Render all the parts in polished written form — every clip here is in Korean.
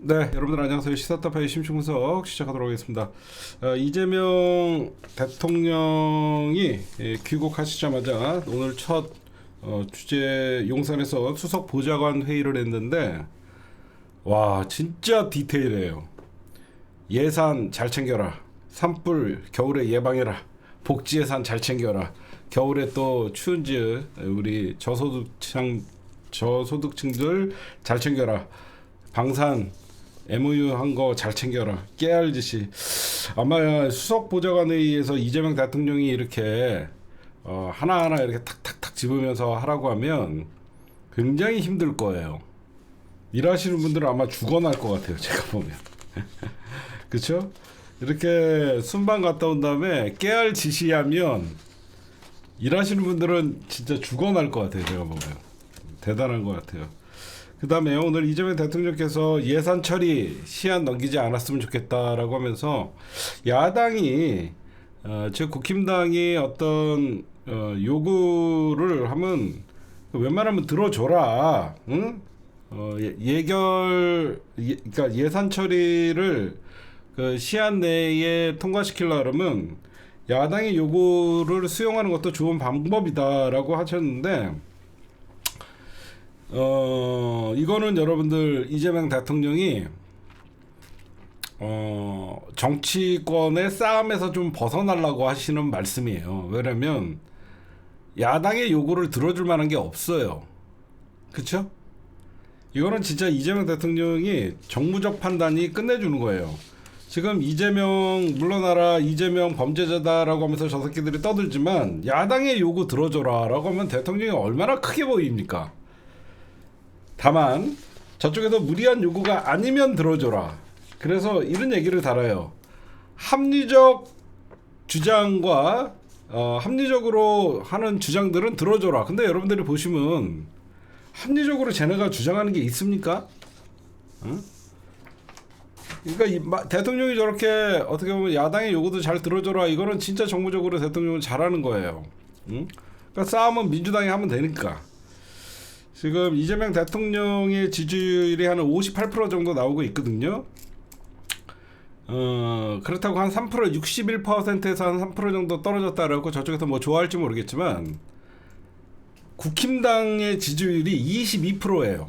네, 여러분들 안녕하세요. 시사타파의 심층분석 시작하도록 하겠습니다. 이재명 대통령이 귀국하시자마자 오늘 첫 주재 용산에서 수석 보좌관 회의를 했는데 와 진짜 디테일해요. 예산 잘 챙겨라. 산불 겨울에 예방해라. 복지 예산 잘 챙겨라. 겨울에 또 추운지 우리 저소득층들 잘 챙겨라. 방산 MOU 한 거 잘 챙겨라. 깨알듯이 아마 수석 보좌관 회의에서 이재명 대통령이 이렇게 하나하나 이렇게 탁탁탁 집으면서 하라고 하면 굉장히 힘들 거예요. 일하시는 분들은 아마 죽어날 것 같아요. 제가 보면. 그렇죠? 이렇게 순방 갔다 온 다음에 깨알 지시하면 일하시는 분들은 진짜 죽어날 것 같아요. 제가 보면. 대단한 것 같아요. 그 다음에 오늘 이재명 대통령께서 예산 처리 시한 넘기지 않았으면 좋겠다라고 하면서 야당이 즉 국힘당이 어떤 요구를 하면 웬만하면 들어줘라. 응? 그러니까 예산 처리를 그 시한 내에 통과시키려고 그러면 야당의 요구를 수용하는 것도 좋은 방법이다라고 하셨는데 이거는 여러분들 이재명 대통령이 정치권의 싸움에서 좀 벗어나려고 하시는 말씀이에요. 왜냐면 야당의 요구를 들어줄 만한 게 없어요. 그쵸? 이거는 진짜 이재명 대통령이 정무적 판단이 끝내주는 거예요. 지금 이재명 물러나라, 이재명 범죄자다라고 하면서 저 새끼들이 떠들지만 야당의 요구 들어줘라 라고 하면 대통령이 얼마나 크게 보입니까? 다만 저쪽에서 무리한 요구가 아니면 들어줘라. 그래서 이런 얘기를 달아요. 합리적 주장과 합리적으로 하는 주장들은 들어줘라. 근데 여러분들이 보시면 합리적으로 쟤네가 주장하는 게 있습니까? 응? 그러니까 대통령이 저렇게 어떻게 보면 야당의 요구도 잘 들어줘라. 이거는 진짜 정무적으로 대통령은 잘하는 거예요. 응? 그러니까 싸움은 민주당이 하면 되니까. 지금 이재명 대통령의 지지율이 한 58% 정도 나오고 있거든요. 그렇다고 한 3%, 61%에서 한 3% 정도 떨어졌다라고 저쪽에서 뭐 좋아할지 모르겠지만 국힘당의 지지율이 22%예요.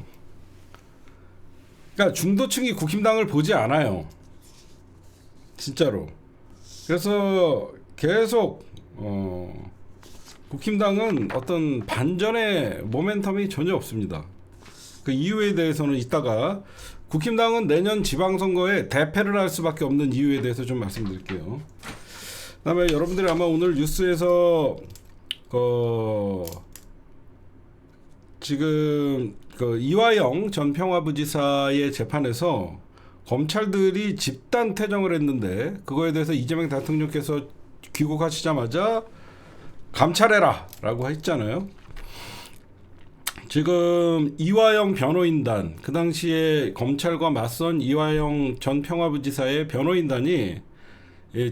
그러니까 중도층이 국힘당을 보지 않아요. 진짜로. 그래서 계속 국힘당은 어떤 반전의 모멘텀이 전혀 없습니다. 그 이유에 대해서는 이따가 국힘당은 내년 지방선거에 대패를 할 수밖에 없는 이유에 대해서 좀 말씀드릴게요. 그다음에 여러분들이 아마 오늘 뉴스에서 지금 이화영 전 평화부지사의 재판에서 검찰들이 집단 퇴정을 했는데 그거에 대해서 이재명 대통령께서 귀국하시자마자 감찰해라 라고 했잖아요. 지금 이화영 변호인단, 그 당시에 검찰과 맞선 이화영 전 평화부지사의 변호인단이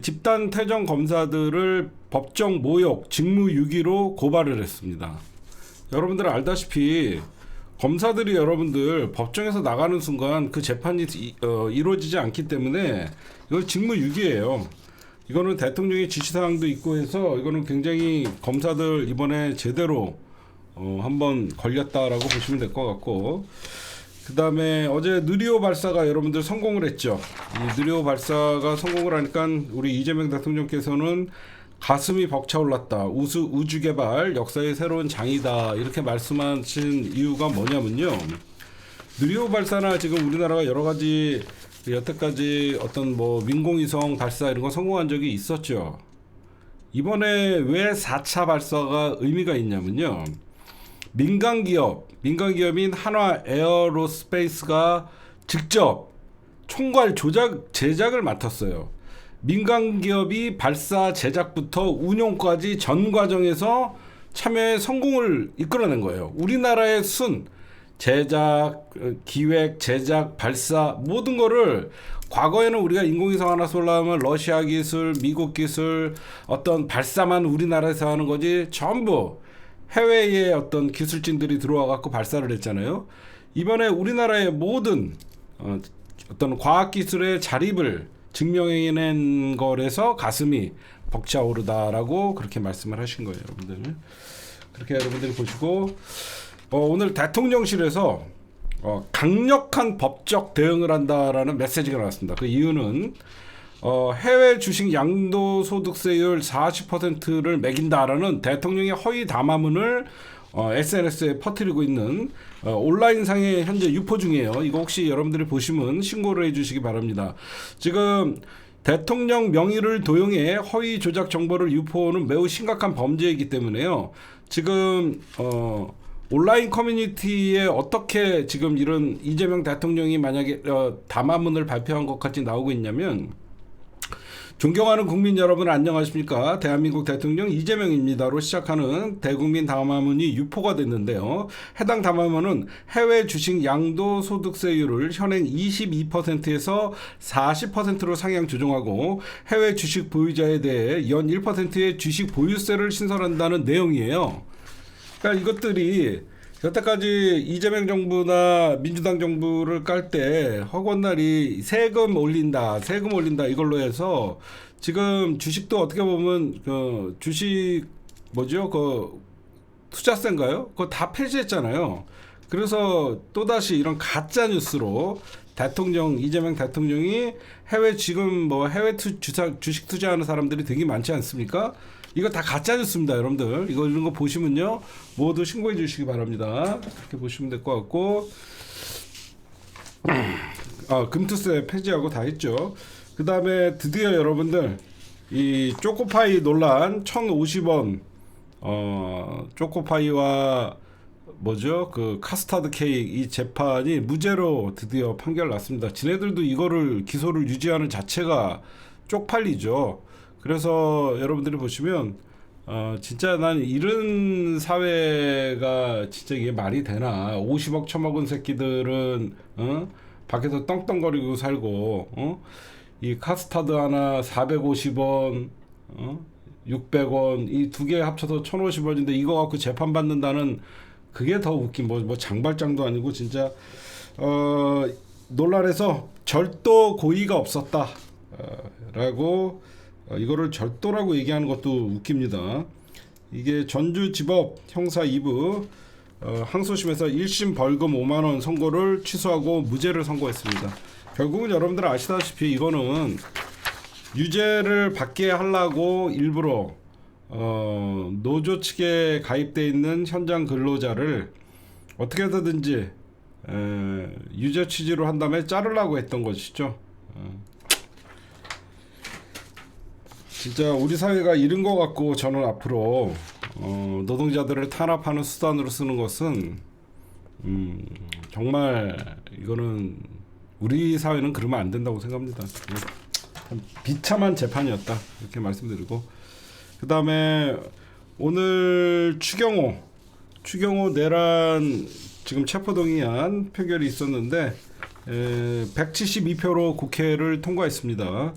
집단 퇴정 검사들을 법정 모욕, 직무유기로 고발을 했습니다. 여러분들 알다시피 검사들이 여러분들 법정에서 나가는 순간 그 재판이 이루어지지 않기 때문에 이건 직무유기예요. 이거는 대통령의 지시사항도 있고 해서 이거는 굉장히 검사들 이번에 제대로 한번 걸렸다라고 보시면 될 것 같고, 그 다음에 어제 누리호 발사가 여러분들 성공을 했죠. 이 누리호 발사가 성공을 하니까 우리 이재명 대통령께서는 가슴이 벅차올랐다. 우주개발 역사의 새로운 장이다. 이렇게 말씀하신 이유가 뭐냐면요. 누리호 발사나 지금 우리나라가 여러 가지 여태까지 어떤 뭐 민공위성 발사 이런 거 성공한 적이 있었죠. 이번에 왜 4차 발사가 의미가 있냐면요. 민간기업인 한화 에어로스페이스가 직접 총괄 제작을 맡았어요. 민간기업이 발사 제작부터 운용까지 전 과정에서 참여의 성공을 이끌어낸 거예요. 우리나라의 제작, 기획, 제작, 발사 모든 거를 과거에는 우리가 인공위성 하나 쏠려면 러시아 기술, 미국 기술, 어떤 발사만 우리나라에서 하는 거지 전부 해외의 어떤 기술진들이 들어와 갖고 발사를 했잖아요. 이번에 우리나라의 모든 어떤 과학기술의 자립을 증명해낸 거라서 가슴이 벅차오르다라고 그렇게 말씀을 하신 거예요, 여러분들. 그렇게 여러분들이 보시고 오늘 대통령실에서 강력한 법적 대응을 한다라는 메시지가 나왔습니다. 그 이유는 해외 주식 양도소득세율 40%를 매긴다라는 대통령의 허위 담화문을 SNS에 퍼뜨리고 있는 온라인상에 현재 유포 중이에요. 이거 혹시 여러분들이 보시면 신고를 해주시기 바랍니다. 지금 대통령 명의를 도용해 허위 조작 정보를 유포는 매우 심각한 범죄이기 때문에요. 지금 온라인 커뮤니티에 어떻게 지금 이런 이재명 대통령이 만약에 담화문을 발표한 것까지 나오고 있냐면, 존경하는 국민 여러분 안녕하십니까? 대한민국 대통령 이재명입니다로 시작하는 대국민 담화문이 유포가 됐는데요. 해당 담화문은 해외 주식 양도소득세율을 현행 22%에서 40%로 상향 조정하고 해외 주식 보유자에 대해 연 1%의 주식 보유세를 신설한다는 내용이에요. 그러니까 이것들이 여태까지 이재명 정부나 민주당 정부를 깔 때 허건날이 세금 올린다 이걸로 해서 지금 주식도 어떻게 보면 그 주식 뭐죠? 그 투자세인가요? 그거 다 폐지했잖아요. 그래서 또다시 이런 가짜 뉴스로 이재명 대통령이 지금 뭐 해외 주식 투자하는 사람들이 되게 많지 않습니까? 이거 다 가짜 뉴스입니다, 여러분들. 이런 거 보시면요, 모두 신고해 주시기 바랍니다. 그렇게 보시면 될 것 같고, 금투세 폐지하고 다 했죠. 그 다음에 드디어 여러분들 이 초코파이 논란 1,050원 초코파이와 뭐죠? 그 카스타드 케이크 이 재판이 무죄로 드디어 판결 났습니다. 지네들도 이거를 기소를 유지하는 자체가 쪽팔리죠. 그래서 여러분들이 보시면 진짜 난 이런 사회가 진짜 이게 말이 되나? 50억 처먹은 새끼들은 밖에서 떵떵거리고 살고 이 카스타드 하나 450원 600원 이 두 개 합쳐서 1,050원인데 이거 갖고 재판 받는다는 그게 더 웃긴 뭐 장발장도 아니고 진짜 논란에서 절도 고의가 없었다 라고 이거를 절도라고 얘기하는 것도 웃깁니다. 이게 전주지법 형사 2부 항소심에서 1심 벌금 5만원 선고를 취소하고 무죄를 선고했습니다. 결국은 여러분들 아시다시피 이거는 유죄를 받게 하려고 일부러 노조 측에 가입돼 있는 현장 근로자를 어떻게 해서든지 유죄 취지로 한 다음에 자르려고 했던 것이죠. 진짜 우리 사회가 이런 거 갖고 저는 앞으로 노동자들을 탄압하는 수단으로 쓰는 것은 정말 이거는 우리 사회는 그러면 안 된다고 생각합니다. 비참한 재판이었다 이렇게 말씀드리고, 그 다음에 오늘 추경호 내란 지금 체포동의안 표결이 있었는데 172표로 국회를 통과했습니다.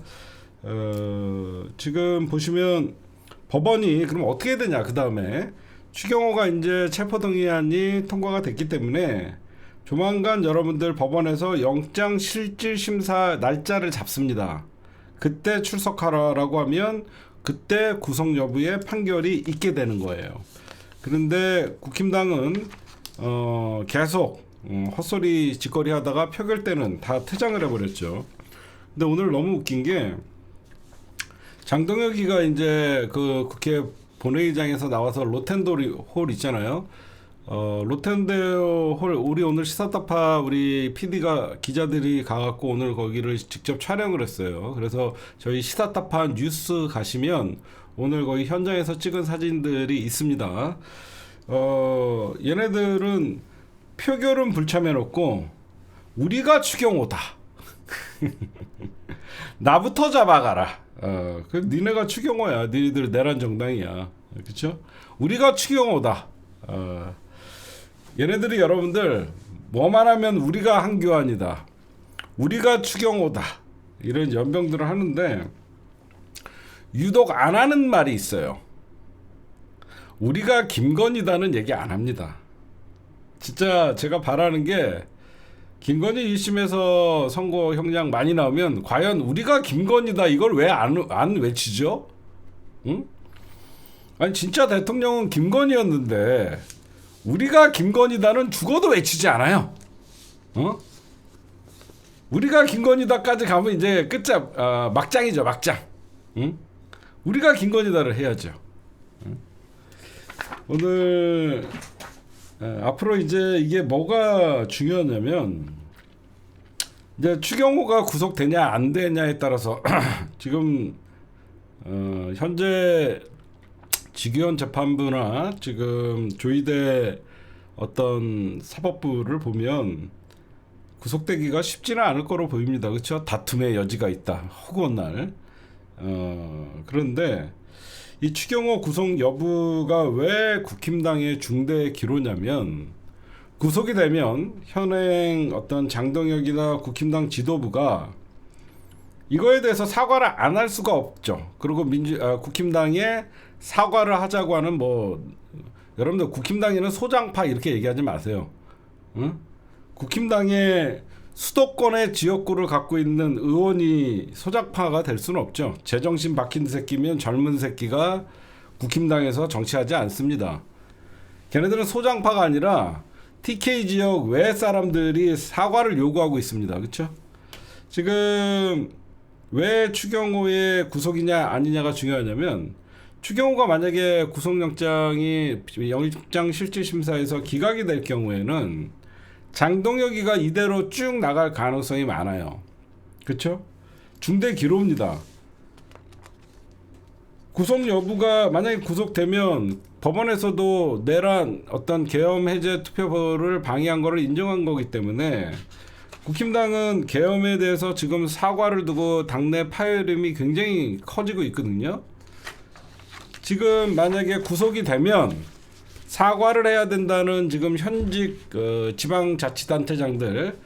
지금 보시면 법원이 그럼 어떻게 되냐, 그 다음에 추경호가 이제 체포동의안이 통과가 됐기 때문에 조만간 여러분들 법원에서 영장실질심사 날짜를 잡습니다. 그때 출석하라라고 하면 그때 구속 여부의 판결이 있게 되는 거예요. 그런데 국힘당은 계속 헛소리 짓거리 하다가 표결 때는 다 퇴장을 해버렸죠. 근데 오늘 너무 웃긴 게 장동혁이가 이제 그 국회 본회의장에서 나와서 로텐도 홀 있잖아요. 로텐도 홀 우리 오늘 시사타파 우리 PD가 기자들이 가갖고 오늘 거기를 직접 촬영을 했어요. 그래서 저희 시사타파 뉴스 가시면 오늘 거기 현장에서 찍은 사진들이 있습니다. 얘네들은 표결은 불참해놓고 우리가 추경호다. 나부터 잡아가라. 그 니네가 추경호야. 니네들 내란 정당이야. 그렇죠? 우리가 추경호다. 얘네들이 여러분들 뭐만 하면 우리가 한교안이다. 우리가 추경호다. 이런 연병들을 하는데 유독 안 하는 말이 있어요. 우리가 김건희다는 얘기 안 합니다. 진짜 제가 바라는 게 김건희 1심에서 선고 형량 많이 나오면 과연 우리가 김건희다 이걸 왜 안 외치죠? 응? 아니 진짜 대통령은 김건희였는데 우리가 김건희다는 죽어도 외치지 않아요. 어? 우리가 김건희다까지 가면 이제 끝장 막장이죠, 막장. 응? 우리가 김건희다를 해야죠. 응? 오늘 앞으로 이제 이게 뭐가 중요하냐면 이제 추경호가 구속되냐 안 되냐에 따라서 지금 현재 직위원 재판부나 지금 조희대 어떤 사법부를 보면 구속되기가 쉽지는 않을 거로 보입니다. 그렇죠? 다툼의 여지가 있다. 허구한 날. 그런데 이 추경호 구속 여부가 왜 국힘당의 중대 기로냐면 구속이 되면 현행 어떤 장동혁이나 국힘당 지도부가 이거에 대해서 사과를 안 할 수가 없죠. 그리고 국힘당에 사과를 하자고 하는 여러분들 국힘당에는 소장파 이렇게 얘기하지 마세요. 응? 국힘당의 수도권의 지역구를 갖고 있는 의원이 소장파가 될 수는 없죠. 제정신 박힌 새끼면 젊은 새끼가 국힘당에서 정치하지 않습니다. 걔네들은 소장파가 아니라 TK 지역 외 사람들이 사과를 요구하고 있습니다. 그렇죠? 지금 왜 추경호의 구속이냐 아니냐가 중요하냐면 추경호가 만약에 구속영장이 영장 실질심사에서 기각이 될 경우에는 장동혁이가 이대로 쭉 나갈 가능성이 많아요. 그렇죠? 중대 기로입니다. 구속 여부가 만약에 구속되면 법원에서도 내란 어떤 계엄 해제 투표를 방해한 거를 인정한 거기 때문에 국힘당은 계엄에 대해서 지금 사과를 두고 당내 파열음이 굉장히 커지고 있거든요. 지금 만약에 구속이 되면 사과를 해야 된다는 지금 현직 지방자치단체장들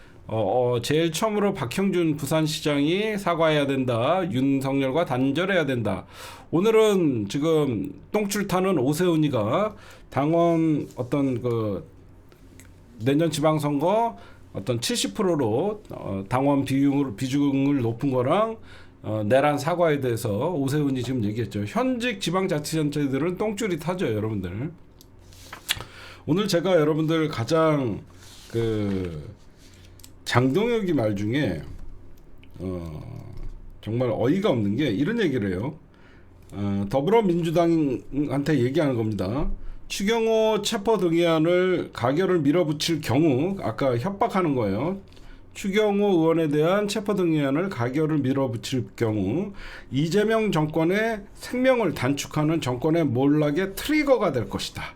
제일 처음으로 박형준 부산시장이 사과해야 된다. 윤석열과 단절해야 된다. 오늘은 지금 똥줄 타는 오세훈이가 당원 어떤 내년 지방선거 어떤 70%로 당원 비중을 높은 거랑 내란 사과에 대해서 오세훈이 지금 얘기했죠. 현직 지방자치단체들은 똥줄이 타죠, 여러분들. 오늘 제가 여러분들 가장 장동혁이 말 중에 정말 어이가 없는 게 이런 얘기를 해요. 더불어민주당한테 얘기하는 겁니다. 추경호 체포동의안을 가결을 밀어붙일 경우 아까 협박하는 거예요. 추경호 의원에 대한 체포동의안을 가결을 밀어붙일 경우 이재명 정권의 생명을 단축하는 정권의 몰락의 트리거가 될 것이다.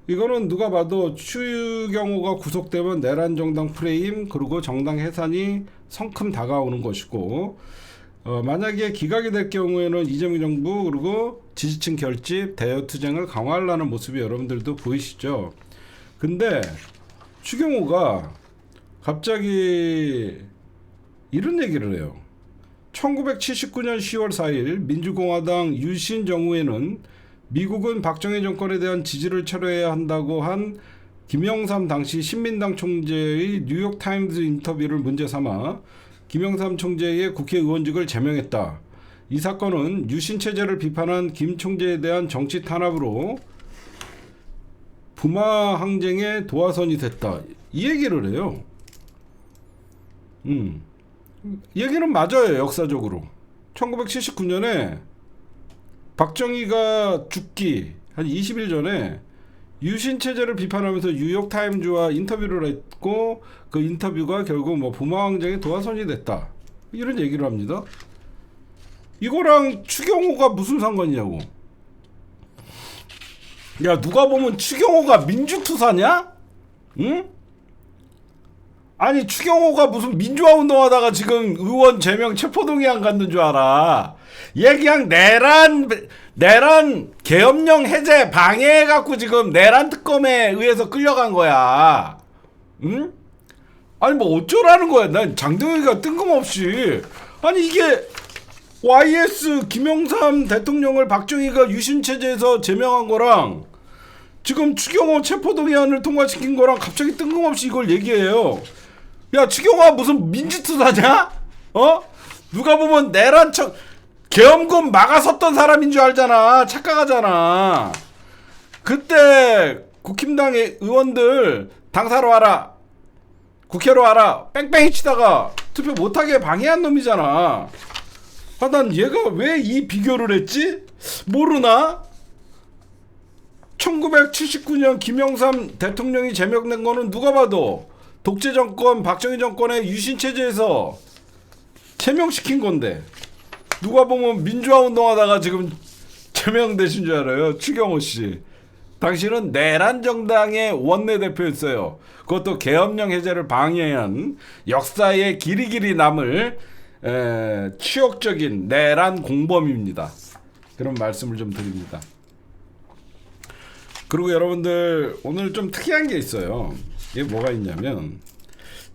이거는 누가 봐도 추경호가 구속되면 내란 정당 프레임 그리고 정당 해산이 성큼 다가오는 것이고 만약에 기각이 될 경우에는 이재명 정부 그리고 지지층 결집 대여투쟁을 강화하려는 모습이 여러분들도 보이시죠. 근데 추경호가 갑자기 이런 얘기를 해요. 1979년 10월 4일 민주공화당 유신 정부에는 미국은 박정희 정권에 대한 지지를 철회해야 한다고 한 김영삼 당시 신민당 총재의 뉴욕타임즈 인터뷰를 문제 삼아 김영삼 총재의 국회의원직을 제명했다. 이 사건은 유신체제를 비판한 김 총재에 대한 정치 탄압으로 부마 항쟁의 도화선이 됐다. 이 얘기를 해요. 얘기는 맞아요. 역사적으로. 1979년에 박정희가 죽기 한 20일 전에 유신체제를 비판하면서 뉴욕타임즈와 인터뷰를 했고 그 인터뷰가 결국 부마항쟁의 도화선이 됐다. 이런 얘기를 합니다. 이거랑 추경호가 무슨 상관이냐고. 야 누가 보면 추경호가 민주투사냐? 응? 아니 추경호가 무슨 민주화 운동하다가 지금 의원 제명 체포동의안 갖는 줄 알아. 얘 그냥 내란 계엄령 해제 방해해갖고 지금 내란 특검에 의해서 끌려간 거야. 응? 아니 어쩌라는 거야. 난 장동혁이가 뜬금없이 아니 이게 YS 김영삼 대통령을 박정희가 유신체제에서 제명한 거랑 지금 추경호 체포동의안을 통과시킨 거랑 갑자기 뜬금없이 이걸 얘기해요. 야, 추경호가 무슨 민주투사냐? 누가 보면 내란청 계엄군 막아섰던 사람인 줄 알잖아. 착각하잖아. 그때 국힘당의 의원들 당사로 와라, 국회로 와라 뺑뺑이 치다가 투표 못하게 방해한 놈이잖아. 난 얘가 왜 이 비교를 했지? 모르나? 1979년 김영삼 대통령이 제명된 거는 누가 봐도 독재 정권 박정희 정권의 유신 체제에서 제명시킨 건데, 누가 보면 민주화 운동하다가 지금 제명되신 줄 알아요. 추경호 씨. 당신은 내란 정당의 원내대표였어요. 그것도 계엄령 해제를 방해한 역사에 길이길이 남을 추억적인 내란 공범입니다. 그런 말씀을 좀 드립니다. 그리고 여러분들, 오늘 좀 특이한 게 있어요. 이게 뭐가 있냐면,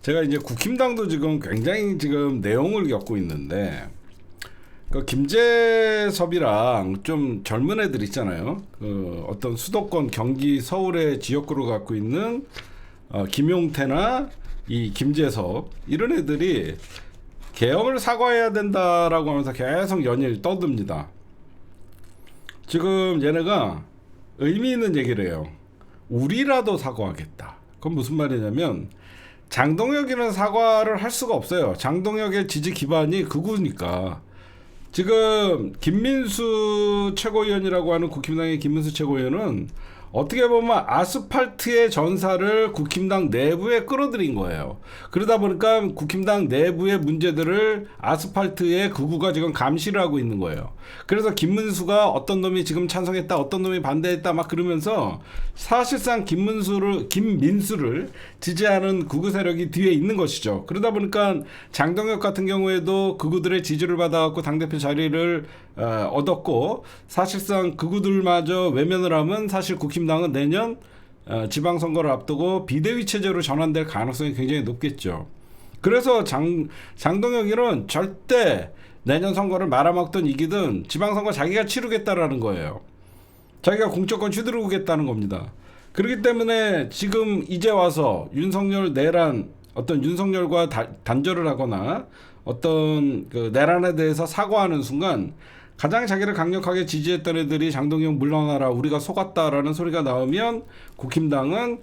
제가 이제 국힘당도 지금 굉장히 지금 내용을 겪고 있는데, 그 김재섭이랑 좀 젊은 애들 있잖아요. 그 어떤 수도권 경기 서울의 지역구를 갖고 있는 김용태나 이 김재섭, 이런 애들이 계엄을 사과해야 된다라고 하면서 계속 연일 떠듭니다. 지금 얘네가 의미 있는 얘기를 해요. 우리라도 사과하겠다. 그건 무슨 말이냐면, 장동혁이는 사과를 할 수가 없어요. 장동혁의 지지 기반이 극우니까. 지금 김민수 최고위원이라고 하는 국힘당의 김민수 최고위원은 어떻게 보면 아스팔트의 전사를 국힘당 내부에 끌어들인 거예요. 그러다 보니까 국힘당 내부의 문제들을 아스팔트의 극우가 지금 감시를 하고 있는 거예요. 그래서 김민수가 어떤 놈이 지금 찬성했다, 어떤 놈이 반대했다 막 그러면서 사실상 김민수를 지지하는 극우 세력이 뒤에 있는 것이죠. 그러다 보니까 장동혁 같은 경우에도 극우들의 지지를 받아갖고 당대표 자리를 얻었고, 사실상 극우들마저 외면을 하면 사실 국힘당은 내년 지방선거를 앞두고 비대위 체제로 전환될 가능성이 굉장히 높겠죠. 그래서 장동혁이는 절대 내년 선거를 말아먹든 이기든 지방선거 자기가 치르겠다라는 거예요. 자기가 공천권 휘두르겠다는 겁니다. 그렇기 때문에 지금 이제 와서 윤석열 내란, 어떤 윤석열과 단절을 하거나 어떤 그 내란에 대해서 사과하는 순간, 가장 자기를 강력하게 지지했던 애들이 장동혁 물러나라, 우리가 속았다라는 소리가 나오면 국힘당은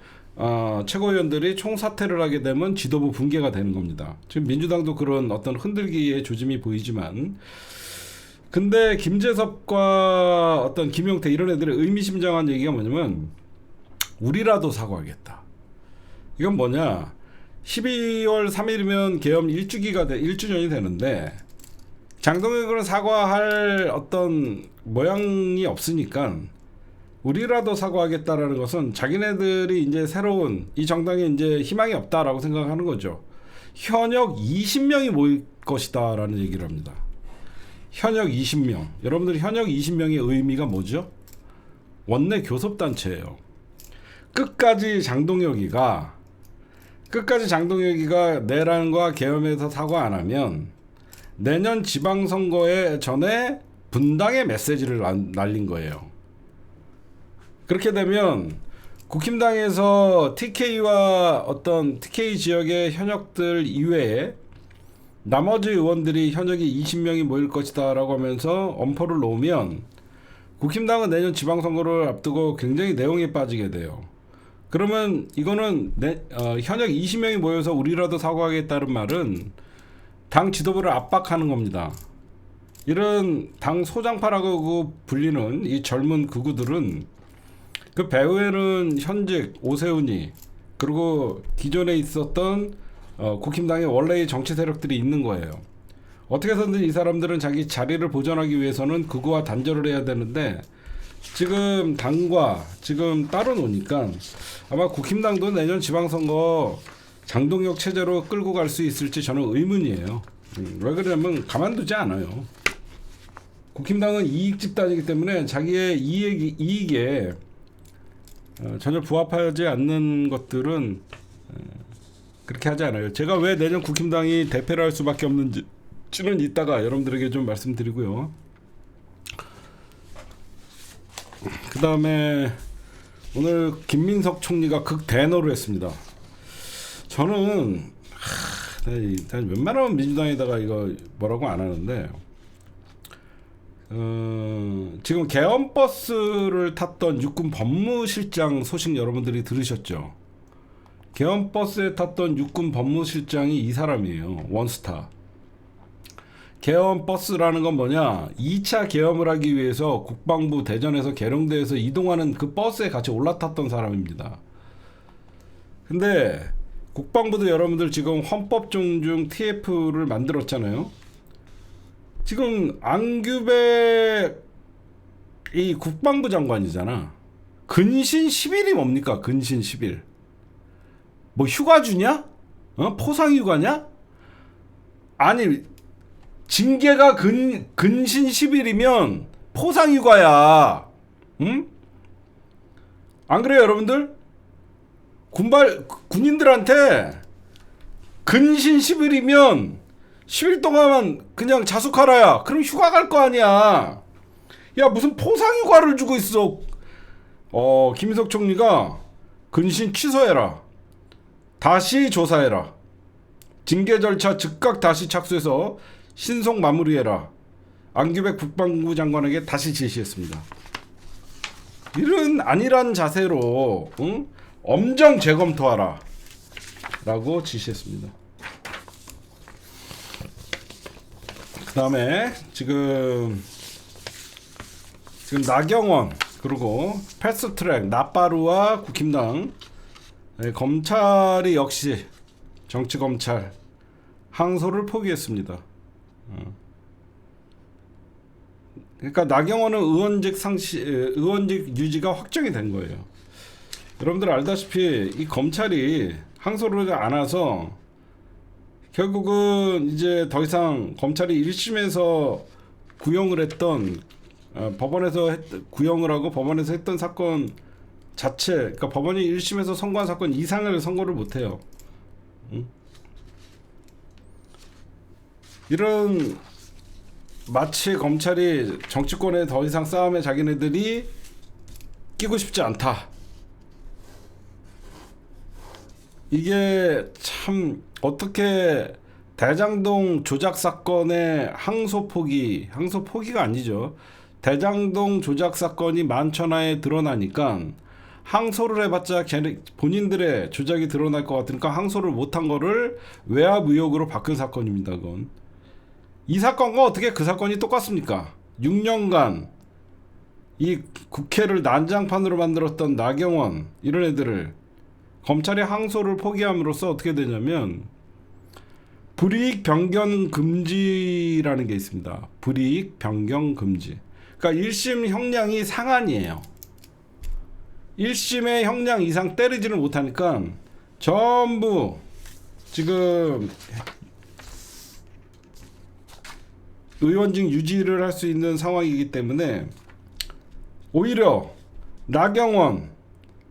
최고위원들이 총사퇴를 하게 되면 지도부 붕괴가 되는 겁니다. 지금 민주당도 그런 어떤 흔들기의 조짐이 보이지만, 근데 김재섭과 어떤 김용태 이런 애들의 의미심장한 얘기가 뭐냐면, 우리라도 사과하겠다. 이건 뭐냐, 12월 3일이면 계엄 1주년이 되는데, 장동혁은 사과할 어떤 모양이 없으니까 우리라도 사과하겠다라는 것은 자기네들이 이제 새로운 이 정당에 이제 희망이 없다라고 생각하는 거죠. 현역 20명이 모일 것이다라는 얘기를 합니다. 현역 20명. 여러분들, 현역 20명의 의미가 뭐죠? 원내 교섭단체예요. 끝까지 장동혁이가 내란과 계엄에서 사과 안 하면 내년 지방선거에 전에 분당의 메시지를 날린 거예요. 그렇게 되면 국힘당에서 TK와 어떤 TK 지역의 현역들 이외에 나머지 의원들이 현역이 20명이 모일 것이다 라고 하면서 엄포를 놓으면, 국힘당은 내년 지방선거를 앞두고 굉장히 내용에 빠지게 돼요. 그러면 이거는 현역 20명이 모여서 우리라도 사과하겠다는 말은 당 지도부를 압박하는 겁니다. 이런 당 소장파라고 불리는 이 젊은 극우들은 그 배후에는 현직 오세훈이, 그리고 기존에 있었던 국힘당의 원래의 정치 세력들이 있는 거예요. 어떻게 해서든 이 사람들은 자기 자리를 보존하기 위해서는 극우와 단절을 해야 되는데, 지금 당과 지금 따로 노니까 아마 국힘당도 내년 지방선거 장동혁 체제로 끌고 갈 수 있을지 저는 의문이에요. 왜 그러냐면 가만두지 않아요. 국힘당은 이익 집단이기 때문에 자기의 이익에 전혀 부합하지 않는 것들은 그렇게 하지 않아요. 제가 왜 내년 국힘당이 대패를 할 수밖에 없는지는 이따가 여러분들에게 좀 말씀드리고요. 그 다음에 오늘 김민석 총리가 극대노를 했습니다. 저는 난 웬만하면 민주당에다가 이거 뭐라고 안 하는데 지금 개헌버스를 탔던 육군 법무실장 소식 여러분들이 들으셨죠? 개헌버스에 탔던 육군 법무실장이 이 사람이에요. 원스타. 개헌버스라는 건 뭐냐? 2차 개헌을 하기 위해서 국방부 대전에서 계룡대에서 이동하는 그 버스에 같이 올라탔던 사람입니다. 근데 국방부도 여러분들 지금 헌법 존중 TF를 만들었잖아요. 지금 안규백 이 국방부 장관이잖아. 근신 10일이 뭡니까? 근신 10일. 뭐 휴가 주냐? 포상 휴가냐? 아니 징계가 근신 10일이면 포상 휴가야. 응? 안 그래요, 여러분들? 군인들한테 근신 10일이면 10일 동안 그냥 자숙하라야. 그럼 휴가 갈 거 아니야. 야, 무슨 포상 휴가를 주고 있어. 김인석 총리가 근신 취소해라. 다시 조사해라. 징계 절차 즉각 다시 착수해서 신속 마무리해라. 안규백 국방부 장관에게 다시 지시했습니다. 이런 안일한 자세로 엄정 재검토하라 라고 지시했습니다. 그 다음에 지금 나경원 그리고 패스트트랙 나빠루와 국힘당 검찰이 역시 정치검찰 항소를 포기했습니다. 그러니까 나경원은 의원직 유지가 확정이 된 거예요. 여러분들 알다시피 이 검찰이 항소를 안 와서 결국은 이제 더 이상 검찰이 1심에서 구형을 했던 법원에서 구형을 하고 법원에서 했던 사건 자체, 그러니까 법원이 1심에서 선고한 사건 이상을 선고를 못 해요. 이런 마치 검찰이 정치권에 더 이상 싸움에 자기네들이 끼고 싶지 않다. 이게 참 어떻게 대장동 조작 사건의 항소 포기가 아니죠. 대장동 조작 사건이 만천하에 드러나니까 항소를 해봤자 본인들의 조작이 드러날 것 같으니까 항소를 못한 거를 외압 의혹으로 바꾼 사건입니다. 그건 이 사건과 어떻게 그 사건이 똑같습니까? 6년간 이 국회를 난장판으로 만들었던 나경원 이런 애들을 검찰이 항소를 포기함으로써 어떻게 되냐면 불이익 변경 금지라는 게 있습니다. 불이익 변경 금지. 그러니까 1심 형량이 상한이에요. 1심의 형량 이상 때리지를 못하니까 전부 지금 의원직 유지를 할 수 있는 상황이기 때문에 오히려 나경원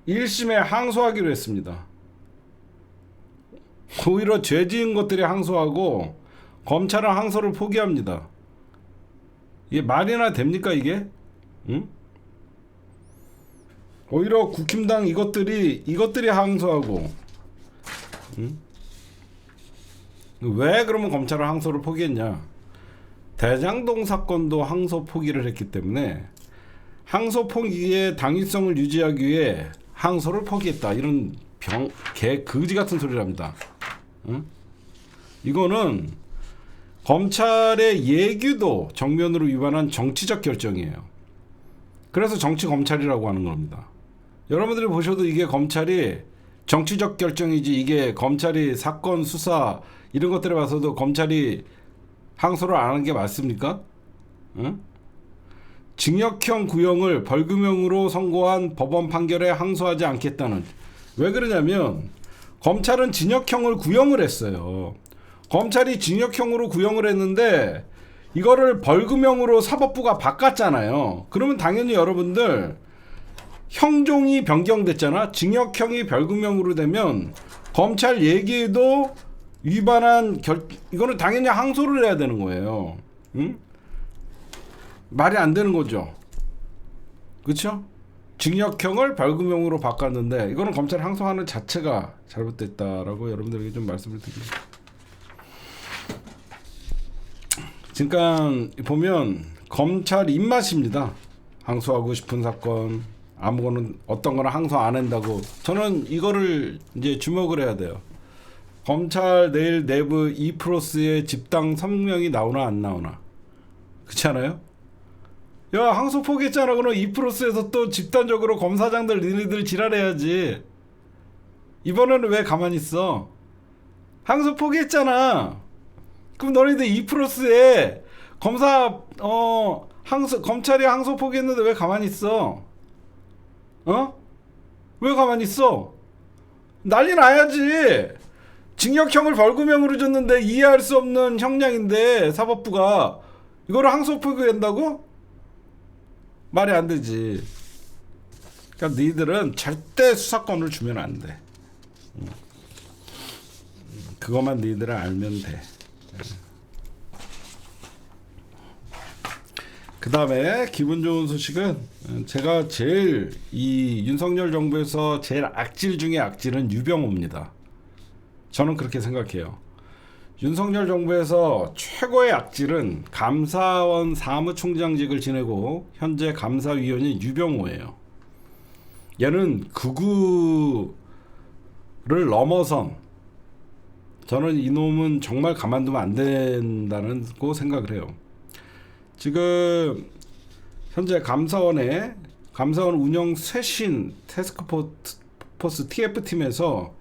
1심에 항소하기로 했습니다. 오히려 죄 지은 것들이 항소하고 검찰은 항소를 포기합니다. 이게 말이나 됩니까 이게? 응? 오히려 국힘당 이것들이 항소하고 응? 왜 그러면 검찰은 항소를 포기했냐? 대장동 사건도 항소 포기를 했기 때문에 항소 포기의 당위성을 유지하기 위해 항소를 포기했다. 이런 거지 같은 소리를 합니다. 응? 이거는 검찰의 예규도 정면으로 위반한 정치적 결정이에요. 그래서 정치 검찰이라고 하는 겁니다. 여러분들이 보셔도 이게 검찰이 정치적 결정이지 이게 검찰이 사건 수사 이런 것들에 봐서도 검찰이 항소를 안 하는 게 맞습니까? 응? 징역형 구형을 벌금형으로 선고한 법원 판결에 항소하지 않겠다는. 왜 그러냐면 검찰은 징역형을 구형을 했어요. 검찰이 징역형으로 구형을 했는데 이거를 벌금형으로 사법부가 바꿨잖아요. 그러면 당연히 여러분들 형종이 변경됐잖아. 징역형이 벌금형으로 되면 검찰 예기에도 위반한 이거는 당연히 항소를 해야 되는 거예요. 응? 말이 안 되는 거죠. 그렇죠? 징역형을 벌금형으로 바꿨는데 이거는 검찰 항소하는 자체가 잘못됐다라고 여러분들에게 좀 말씀을 드립니다. 그러니까 보면 검찰 입맛입니다. 항소하고 싶은 사건 아무거나 어떤 거나 항소 안 한다고. 저는 이거를 이제 주목을 해야 돼요. 검찰 내일 내부 2+의 집단 성명이 나오나 안 나오나. 그렇지 않아요? 야, 항소 포기했잖아. 그럼 2+에서 또 집단적으로 검사장들 니네들 지랄해야지. 이번에는 왜 가만히 있어? 항소 포기했잖아. 그럼 너희들 2+에 검사 검찰이 항소 포기했는데 왜 가만히 있어? 왜 가만히 있어? 난리 나야지. 징역형을 벌금형으로 줬는데 이해할 수 없는 형량인데 사법부가 이거를 항소 포기한다고? 말이 안 되지. 그러니까 너희들은 절대 수사권을 주면 안 돼. 그것만 너희들은 알면 돼. 그 다음에 기분 좋은 소식은 제가 제일 이 윤석열 정부에서 제일 악질 중에 악질은 유병호입니다. 저는 그렇게 생각해요. 윤석열 정부에서 최고의 악질은 감사원 사무총장직을 지내고 현재 감사위원인 유병호예요. 얘는 극우를 넘어선, 저는 이놈은 정말 가만두면 안 된다고 생각을 해요. 지금 현재 감사원 운영 쇄신 태스크포스 TF팀에서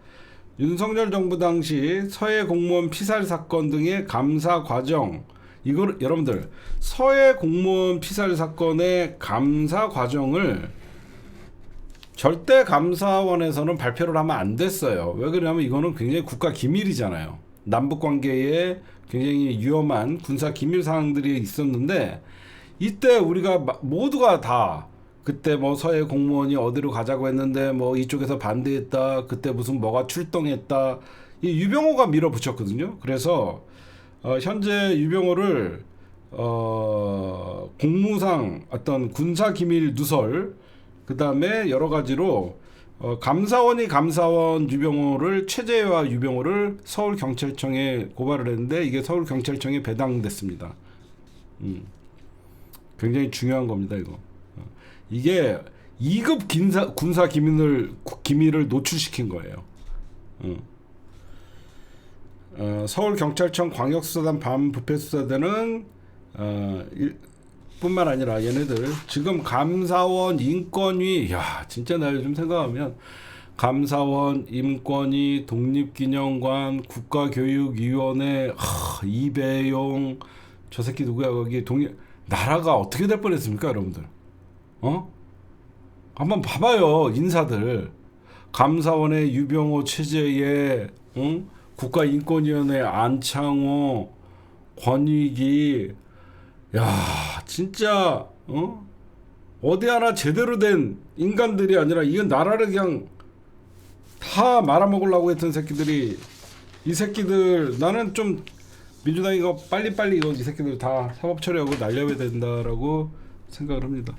윤석열 정부 당시 서해 공무원 피살 사건 등의 감사 과정, 이걸 여러분들 서해 공무원 피살 사건의 감사 과정을 절대 감사원에서는 발표를 하면 안 됐어요. 왜 그러냐면 이거는 굉장히 국가 기밀이잖아요. 남북 관계에 굉장히 위험한 군사 기밀 사항들이 있었는데, 이때 우리가 모두가 다 그때 뭐 서해 공무원이 어디로 가자고 했는데 뭐 이쪽에서 반대했다, 그때 무슨 뭐가 출동했다, 이 유병호가 밀어붙였거든요. 그래서 현재 유병호를 공무상 어떤 군사 기밀 누설, 그 다음에 여러 가지로 감사원이 감사원 유병호를, 최재와 유병호를 서울경찰청에 고발을 했는데 이게 서울경찰청에 배당됐습니다. 굉장히 중요한 겁니다, 이거. 이게 2급 군사 기밀을 노출시킨 거예요. 서울경찰청 광역수사단 반부패수사대는 뿐만 아니라 얘네들 지금 감사원 인권위, 야 진짜 나 요즘 생각하면 감사원, 인권위, 독립기념관, 국가교육위원회, 이배용, 저 새끼 누구야 거기 나라가 어떻게 될 뻔했습니까, 여러분들? 한번 봐봐요, 인사들. 감사원의 유병호, 최재예, 국가인권위원회 안창호, 권익위. 야 진짜 어디 하나 제대로 된 인간들이 아니라 이건 나라를 그냥 다 말아먹으려고 했던 새끼들이, 이 새끼들 나는 좀 민주당이 이거 빨리빨리 이 새끼들 다 사법 처리하고 날려야 된다라고 생각을 합니다.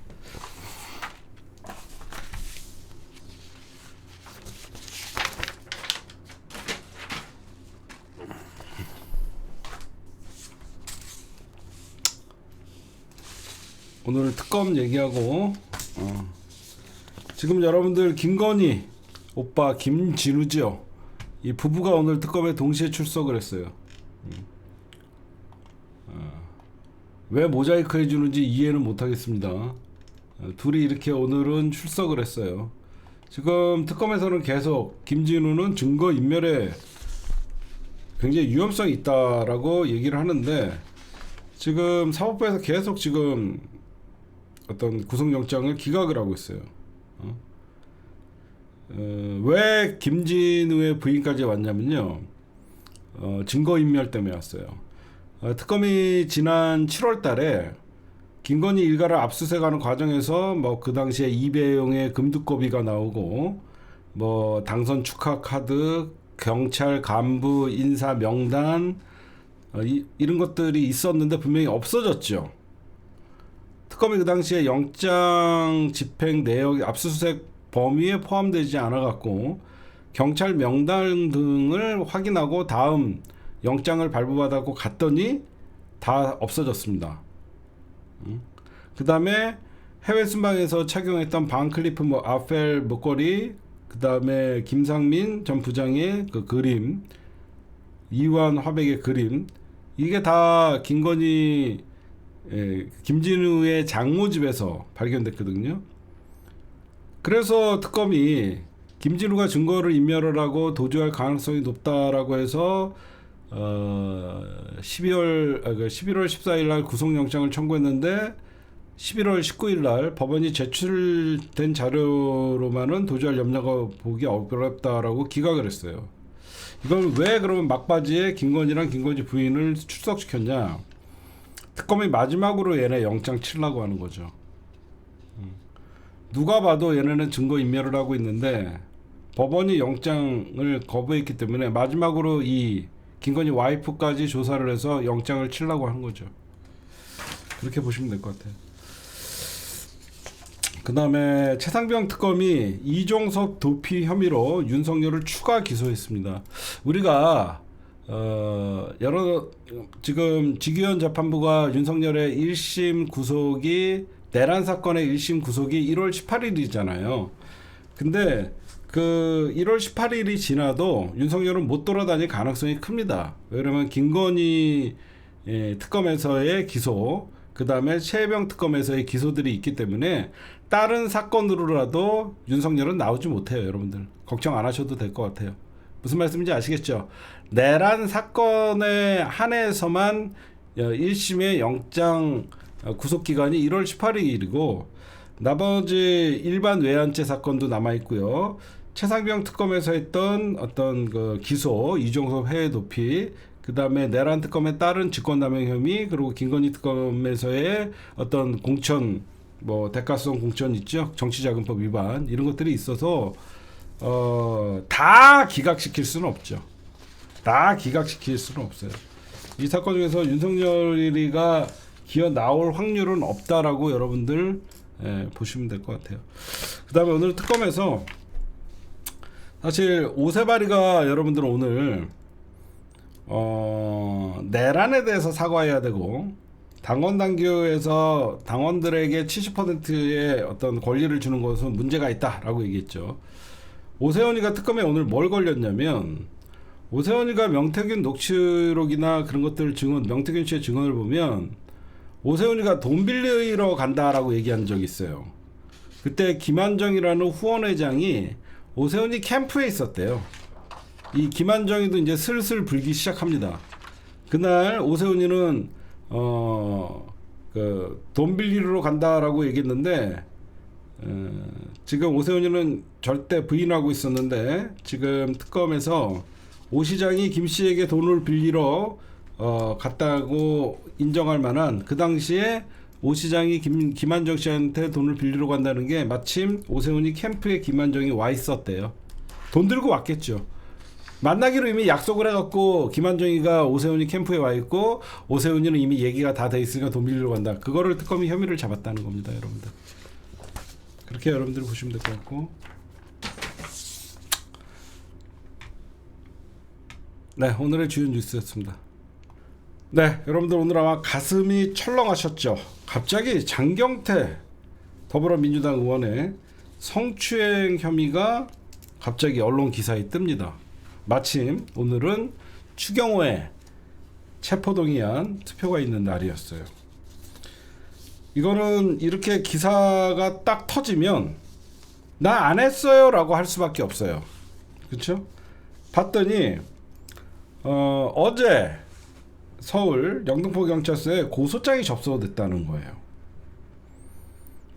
오늘 특검 얘기하고 지금 여러분들 김건희 오빠 김진우죠. 이 부부가 오늘 특검에 동시에 출석을 했어요. 왜 모자이크 해주는지 이해는 못하겠습니다. 둘이 이렇게 오늘은 출석을 했어요. 지금 특검에서는 계속 김진우는 증거인멸에 굉장히 위험성이 있다라고 얘기를 하는데, 지금 사법부에서 계속 지금 어떤 구속영장을 기각을 하고 있어요. 왜 김진우의 부인까지 왔냐면요, 증거인멸 때문에 왔어요. 특검이 지난 7월 달에 김건희 일가를 압수수색하는 과정에서 뭐 그 당시에 이배용의 금두꺼비가 나오고 뭐 당선 축하 카드, 경찰 간부 인사 명단, 이런 것들이 있었는데 분명히 없어졌죠. 특검이 그 당시에 영장 집행 내역 압수수색 범위에 포함되지 않아 갖고 경찰 명단 등을 확인하고 다음 영장을 발부받았고 갔더니 다 없어졌습니다. 그 다음에 해외 순방에서 착용했던 반클리프 아펠 목걸이, 그 다음에 김상민 전 부장의 그 그림, 이완 화백의 그림, 이게 다 김건희 김진우의 장모집에서 발견됐거든요. 그래서 특검이 김진우가 증거를 인멸을 하고 도주할 가능성이 높다라고 해서 11월 14일 날 구속영장을 청구했는데 11월 19일 날 법원이 제출된 자료로만은 도주할 염려가 보기 어렵다라고 기각을 했어요. 이걸 왜 그러면 막바지에 김건희랑 김건희 부인을 출석시켰냐? 특검이 마지막으로 얘네 영장 치려고 하는 거죠. 누가 봐도 얘네는 증거 인멸을 하고 있는데 법원이 영장을 거부했기 때문에 마지막으로 이 김건희 와이프까지 조사를 해서 영장을 치려고 한 거죠. 그렇게 보시면 될 것 같아요. 그 다음에 최상병 특검이 이종섭 도피 혐의로 윤석열을 추가 기소했습니다. 우리가 지금 직위원 재판부가 윤석열의 1심 구속이 내란 사건의 1심 구속이 1월 18일이잖아요. 근데 그 1월 18일이 지나도 윤석열은 못 돌아다닐 가능성이 큽니다. 왜냐면 김건희 특검에서의 기소, 그 다음에 최혜병 특검에서의 기소들이 있기 때문에 다른 사건으로라도 윤석열은 나오지 못해요. 여러분들 걱정 안 하셔도 될 것 같아요. 무슨 말씀인지 아시겠죠? 내란 사건에 한해서만 1심의 영장 구속기간이 1월 18일이고 나머지 일반 외환죄 사건도 남아있고요. 최상병 특검에서 했던 어떤 그 기소, 이종섭 해외 도피, 그 다음에 내란 특검에 따른 직권남용 혐의, 그리고 김건희 특검에서의 어떤 공천, 대가성 공천 있죠? 정치자금법 위반, 이런 것들이 있어서 다 기각시킬 수는 없죠. 다 기각시킬 수는 없어요. 이 사건 중에서 윤석열이가 기어 나올 확률은 없다라고 여러분들 보시면 될 것 같아요. 그 다음에 오늘 특검에서 사실 오세발이가 여러분들은 오늘 내란에 대해서 사과해야 되고 당원 당규에서 당원들에게 70%의 어떤 권리를 주는 것은 문제가 있다라고 얘기했죠. 오세훈이가 특검에 오늘 뭘 걸렸냐면 오세훈이가 명태균 녹취록이나 그런 것들 증언, 명태균 씨의 증언을 보면 오세훈이가 돈 빌리러 간다라고 얘기한 적이 있어요. 그때 김한정이라는 후원회장이 오세훈이 캠프에 있었대요. 이 김한정이도 이제 슬슬 불기 시작합니다. 그날 오세훈이는 돈 빌리러 간다라고 얘기했는데 지금 오세훈이는 절대 부인하고 있었는데 지금 특검에서 오 시장이 김 씨에게 돈을 빌리러 갔다고 인정할 만한 그 당시에 오 시장이 김한정 씨한테 돈을 빌리러 간다는 게 마침 오세훈이 캠프에 김한정이 와 있었대요. 돈 들고 왔겠죠. 만나기로 이미 약속을 해갖고 김한정이가 오세훈이 캠프에 와 있고 오세훈이는 이미 얘기가 다 돼 있으니까 돈 빌리러 간다. 그거를 특검이 혐의를 잡았다는 겁니다, 여러분들. 그렇게 여러분들 보시면 될 것 같고. 네, 오늘의 주요 뉴스였습니다. 네, 여러분들 오늘 아마 가슴이 철렁하셨죠. 갑자기 장경태 더불어민주당 의원의 성추행 혐의가 갑자기 언론 기사에 뜹니다. 마침 오늘은 추경호의 체포동의안 투표가 있는 날이었어요. 이거는 이렇게 기사가 딱 터지면 나 안 했어요 라고 할 수밖에 없어요. 그렇죠? 봤더니 어제 서울 영등포 경찰서에 고소장이 접수됐다는 거예요.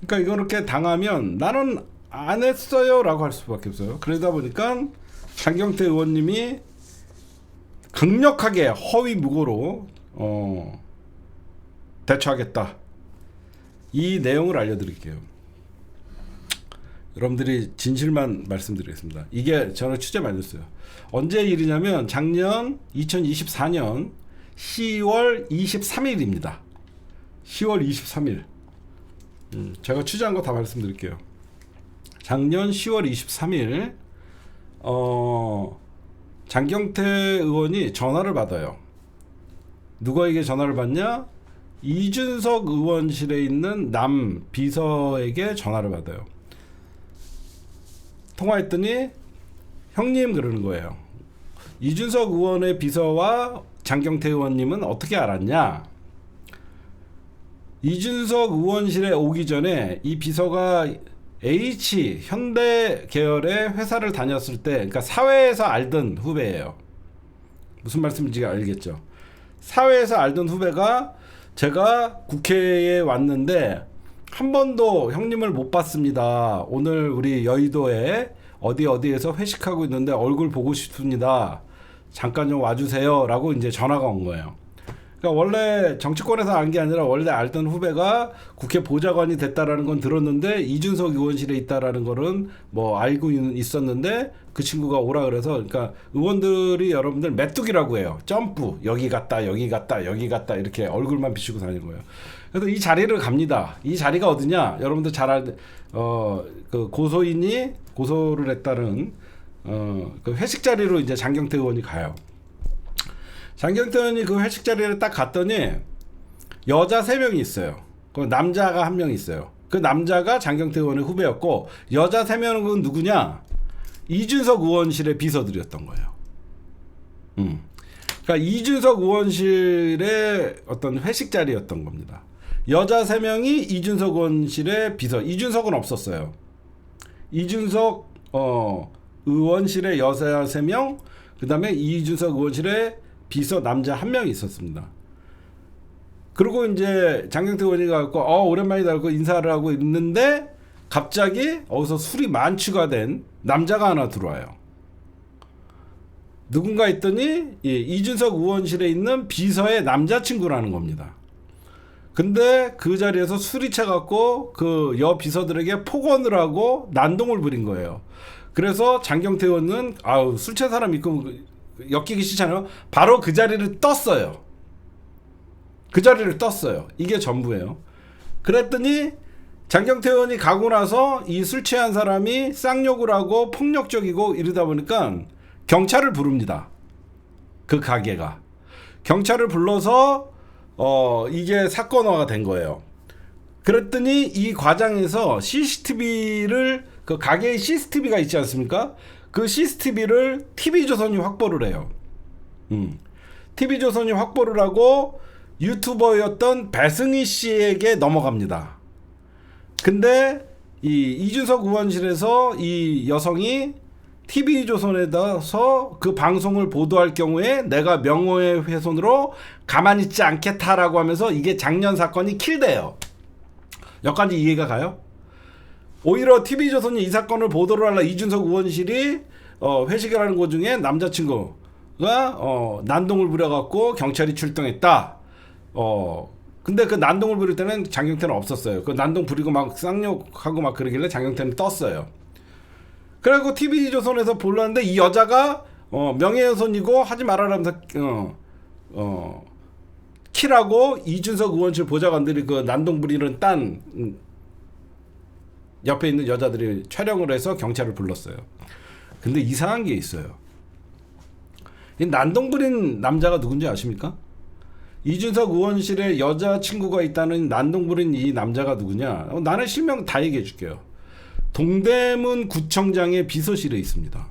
그러니까 이거 이렇게 당하면 나는 안 했어요 라고 할 수밖에 없어요. 그러다 보니까 장경태 의원님이 강력하게 허위 무고로 대처하겠다. 이 내용을 알려드릴게요. 여러분들이 진실만 말씀드리겠습니다. 이게 저는 취재 많이 했어요. 언제 일이냐면 작년 2024년 10월 23일입니다. 10월 23일. 제가 취재한 거 다 말씀드릴게요. 작년 10월 23일 장경태 의원이 전화를 받아요. 누구에게 전화를 받냐? 이준석 의원실에 있는 남 비서에게 전화를 받아요. 통화했더니 형님 그러는 거예요. 이준석 의원의 비서와 장경태 의원님은 어떻게 알았냐? 이준석 의원실에 오기 전에 이 비서가 H 현대 계열의 회사를 다녔을 때, 그러니까 사회에서 알던 후배예요. 무슨 말씀인지 알겠죠? 사회에서 알던 후배가 제가 국회에 왔는데 한 번도 형님을 못 봤습니다. 오늘 우리 여의도에 어디에서 회식하고 있는데 얼굴 보고 싶습니다. 잠깐 좀 와주세요. 라고 이제 전화가 온 거예요. 그러니까 원래 정치권에서 안 게 아니라 원래 알던 후배가 국회 보좌관이 됐다라는 건 들었는데 이준석 의원실에 있다라는 거는 뭐 알고 있었는데 그 친구가 오라 그래서, 그러니까 의원들이 여러분들 메뚜기라고 해요. 점프 여기 갔다 여기 갔다 여기 갔다 이렇게 얼굴만 비추고 다니는 거예요. 그래서 이 자리를 갑니다. 이 자리가 어디냐? 여러분들 잘 그 고소인이 고소를 했다는 그 회식 자리로 이제 장경태 의원이 가요. 장경태 의원이 그 회식 자리를 딱 갔더니 여자 3명이 있어요. 그 남자가 1명 있어요. 그 남자가 장경태 의원의 후배였고 여자 3명은 누구냐? 이준석 의원실의 비서들이었던 거예요. 그러니까 이준석 의원실의 어떤 회식 자리였던 겁니다. 여자 3명이 이준석 의원실의 비서. 이준석은 없었어요. 이준석 의원실의 여자 3명, 그 다음에 이준석 의원실의 비서 남자 1명이 있었습니다. 그리고 이제 장경태 의원이 가고 오랜만이다 하고 인사를 하고 있는데 갑자기 어디서 술이 만취가 된 남자가 하나 들어와요. 누군가 했더니 이준석 의원실에 있는 비서의 남자친구라는 겁니다. 근데 그 자리에서 술이 차갖고 그 여 비서들에게 폭언을 하고 난동을 부린 거예요. 그래서 장경태 의원은 술 취한 사람 있고 엮이기 싫잖아요. 바로 그 자리를 떴어요. 그 자리를 떴어요. 이게 전부예요. 그랬더니 장경태 의원이 가고 나서 이 술 취한 사람이 쌍욕을 하고 폭력적이고 이러다 보니까 경찰을 부릅니다. 그 가게가. 경찰을 불러서 이게 사건화가 된 거예요. 그랬더니 이 과정에서 CCTV를, 그 가게에 CCTV가 있지 않습니까? 그 CCTV를 TV조선이 확보를 해요. TV조선이 확보를 하고 유튜버였던 배승희 씨에게 넘어갑니다. 근데 이 이준석 의원실에서 이 여성이 TV조선에서 그 방송을 보도할 경우에 내가 명예훼손으로 가만히 있지 않겠다라고 하면서 이게 작년 사건이 킬돼요. 여기까지 이해가 가요? 오히려 TV조선이 이 사건을 보도를 하려 이준석 의원실이 회식을 하는 것 중에 남자친구가 난동을 부려갖고 경찰이 출동했다. 근데 그 난동을 부릴 때는 장경태는 없었어요. 그 난동 부리고 막 쌍욕하고 막 그러길래 장경태는 떴어요. 그리고 TV조선에서 볼랐는데 이 여자가 명예훼손이고 하지 말아라면서 킬하고 이준석 의원실 보좌관들이 그 난동 부리는 딴 옆에 있는 여자들이 촬영을 해서 경찰을 불렀어요. 근데 이상한 게 있어요. 이 난동 부린 남자가 누군지 아십니까? 이준석 의원실에 여자친구가 있다는 난동 부린 이 남자가 누구냐? 나는 실명 다 얘기해 줄게요. 동대문 구청장의 비서실에 있습니다.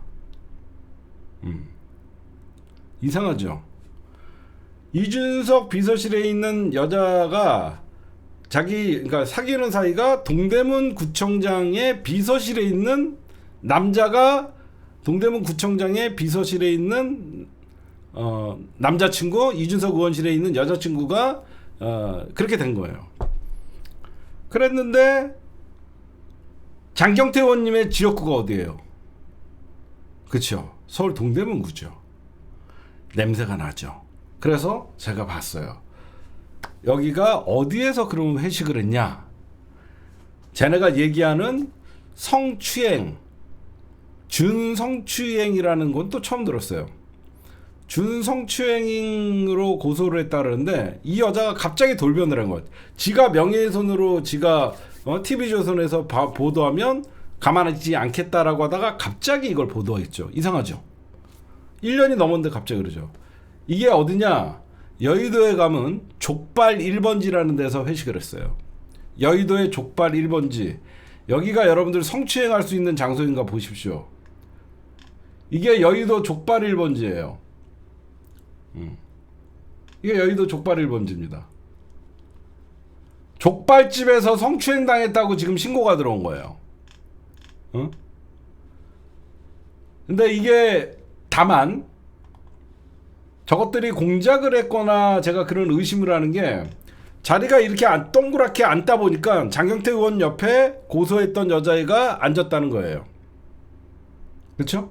이상하죠? 이준석 비서실에 있는 여자가 그러니까 사귀는 사이가 동대문 구청장의 비서실에 있는 남자가 동대문 구청장의 비서실에 있는 남자친구, 이준석 의원실에 있는 여자친구가 그렇게 된 거예요. 그랬는데 장경태 의원님의 지역구가 어디예요? 그렇죠. 서울 동대문구죠. 냄새가 나죠. 그래서 제가 봤어요. 여기가 어디에서 그런 회식을 했냐? 쟤네가 얘기하는 성추행, 준성추행이라는 건 또 처음 들었어요. 준성추행으로 고소를 했다는데 이 여자가 갑자기 돌변을 한 것. 지가 명예훼손으로 지가 TV조선에서 보도하면 가만히 않겠다라고 하다가 갑자기 이걸 보도했죠. 이상하죠. 1년이 넘었는데 갑자기 그러죠. 이게 어디냐? 여의도에 가면 족발 1번지라는 데서 회식을 했어요. 여의도의 족발 1번지. 여기가 여러분들 성추행할 수 있는 장소인가 보십시오. 이게 여의도 족발 1번지예요. 이게 여의도 족발 1번지입니다. 족발집에서 성추행 당했다고 지금 신고가 들어온 거예요. 근데 이게 다만 저것들이 공작을 했거나 제가 그런 의심을 하는 게 자리가 이렇게 동그랗게 앉다 보니까 장경태 의원 옆에 고소했던 여자애가 앉았다는 거예요. 그렇죠?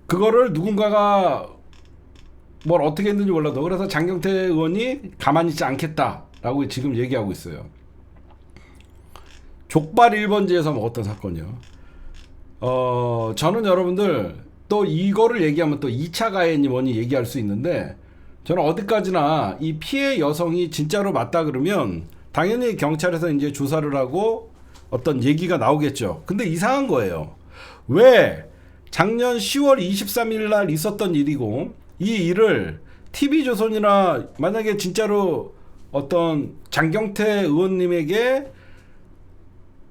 그거를 누군가가 뭘 어떻게 했는지 몰라도 그래서 장경태 의원이 가만히 있지 않겠다라고 지금 얘기하고 있어요. 족발 1번지에서 먹었던 사건이요. 저는 여러분들 또 이거를 얘기하면 또 2차 가해니 뭐니 얘기할 수 있는데 저는 어디까지나 이 피해 여성이 진짜로 맞다 그러면 당연히 경찰에서 이제 조사를 하고 어떤 얘기가 나오겠죠. 근데 이상한 거예요. 왜 작년 10월 23일 날 있었던 일이고 이 일을 TV조선이나 만약에 진짜로 어떤 장경태 의원님에게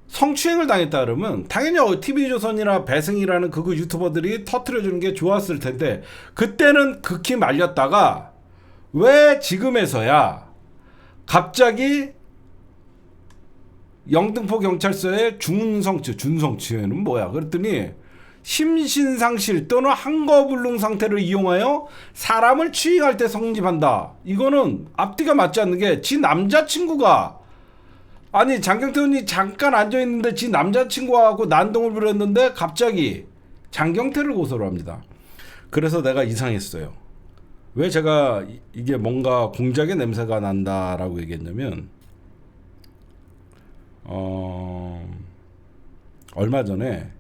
성추행을 당했다 그러면 당연히 TV조선이나 배승이라는 그거 유튜버들이 터트려주는 게 좋았을 텐데 그때는 극히 말렸다가 왜 지금에서야 갑자기 영등포 경찰서의 준성치는 뭐야? 그랬더니 심신상실 또는 한거불능 상태를 이용하여 사람을 추행할 때 성립한다. 이거는 앞뒤가 맞지 않는 게 지 남자친구가 아니 장경태 의원이 잠깐 앉아있는데 지 남자친구하고 난동을 부렸는데 갑자기 장경태를 고소를 합니다. 그래서 내가 이상했어요. 왜 제가 이게 뭔가 공작의 냄새가 난다라고 얘기했냐면 얼마 전에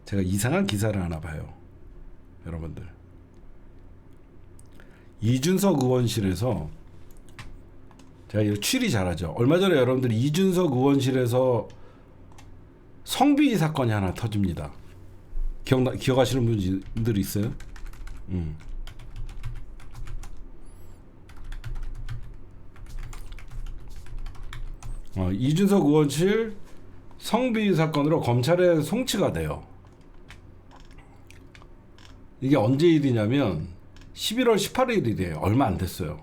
제가 이상한 기사를 하나 봐요. 여러분들 이준석 의원실에서 제가 이거 추리 잘하죠. 얼마 전에 여러분들 이준석 의원실에서 성비위 사건이 하나 터집니다. 기억하시는 분들 있어요? 이준석 의원실 성비위 사건으로 검찰에 송치가 돼요. 이게 언제 일이냐면 11월 18일이래요. 얼마 안 됐어요.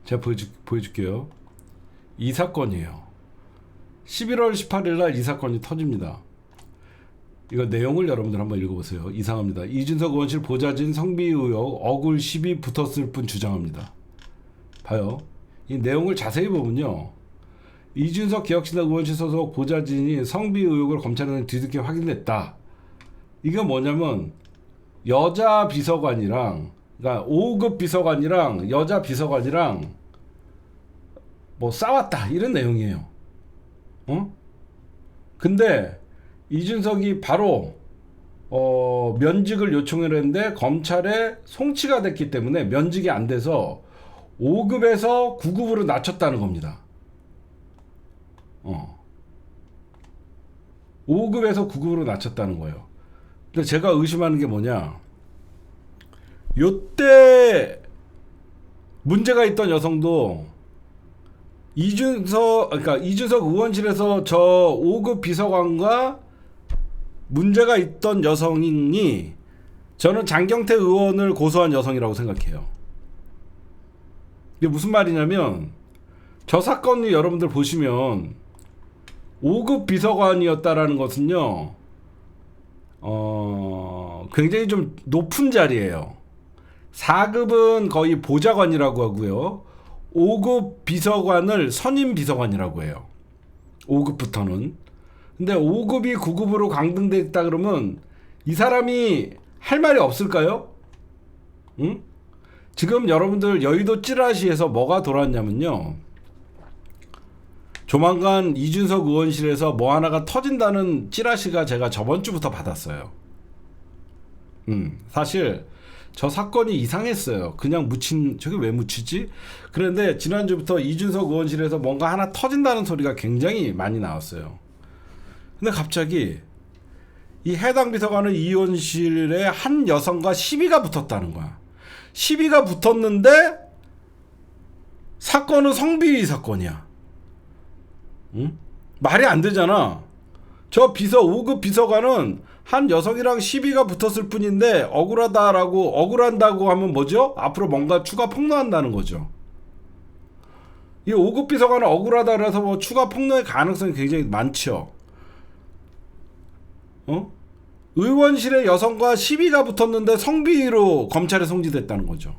제가 보여줄게요. 이 사건이에요. 11월 18일 날 이 사건이 터집니다. 이거 내용을 여러분들 한번 읽어보세요. 이상합니다. 이준석 의원실 보좌진 성비위 의혹 억울 시비 붙었을 뿐 주장합니다. 봐요. 이 내용을 자세히 보면요. 이준석 기억신당 의원실 소속 보좌진이 성비위 의혹을 검찰에 뒤늦게 확인했다. 이게 뭐냐면 여자 비서관이랑 그러니까 5급 비서관이랑 여자 비서관이랑 뭐 싸웠다 이런 내용이에요. 근데 이준석이 바로 면직을 요청을 했는데 검찰에 송치가 됐기 때문에 면직이 안 돼서 5급에서 9급으로 낮췄다는 겁니다. 5급에서 9급으로 낮췄다는 거예요. 근데 제가 의심하는 게 뭐냐? 요때 문제가 있던 여성도 이준석 의원실에서 저 5급 비서관과 문제가 있던 여성이 저는 장경태 의원을 고소한 여성이라고 생각해요. 이게 무슨 말이냐면 저 사건이 여러분들 보시면 5급 비서관이었다라는 것은요 굉장히 좀 높은 자리예요. 4급은 거의 보좌관이라고 하고요. 5급 비서관을 선임 비서관이라고 해요. 5급부터는. 근데 5급이 9급으로 강등됐다 그러면 이 사람이 할 말이 없을까요? 응? 지금 여러분들 여의도 찌라시에서 뭐가 돌았냐면요. 조만간 이준석 의원실에서 뭐 하나가 터진다는 찌라시가 제가 저번 주부터 받았어요. 사실 저 사건이 이상했어요. 그냥 저게 왜 묻히지? 그런데 지난주부터 이준석 의원실에서 뭔가 하나 터진다는 소리가 굉장히 많이 나왔어요. 근데 갑자기 이 해당 비서관은 이 의원실에 한 여성과 시비가 붙었다는 거야. 시비가 붙었는데 사건은 성비위 사건이야. 응? 말이 안 되잖아. 저 5급 비서관은 한 여성이랑 시비가 붙었을 뿐인데 억울한다고 하면 뭐죠? 앞으로 뭔가 추가 폭로한다는 거죠. 이 5급 비서관은 억울하다 그래서 뭐 추가 폭로의 가능성이 굉장히 많죠. 의원실에 여성과 시비가 붙었는데 성비위로 검찰에 송치됐다는 거죠.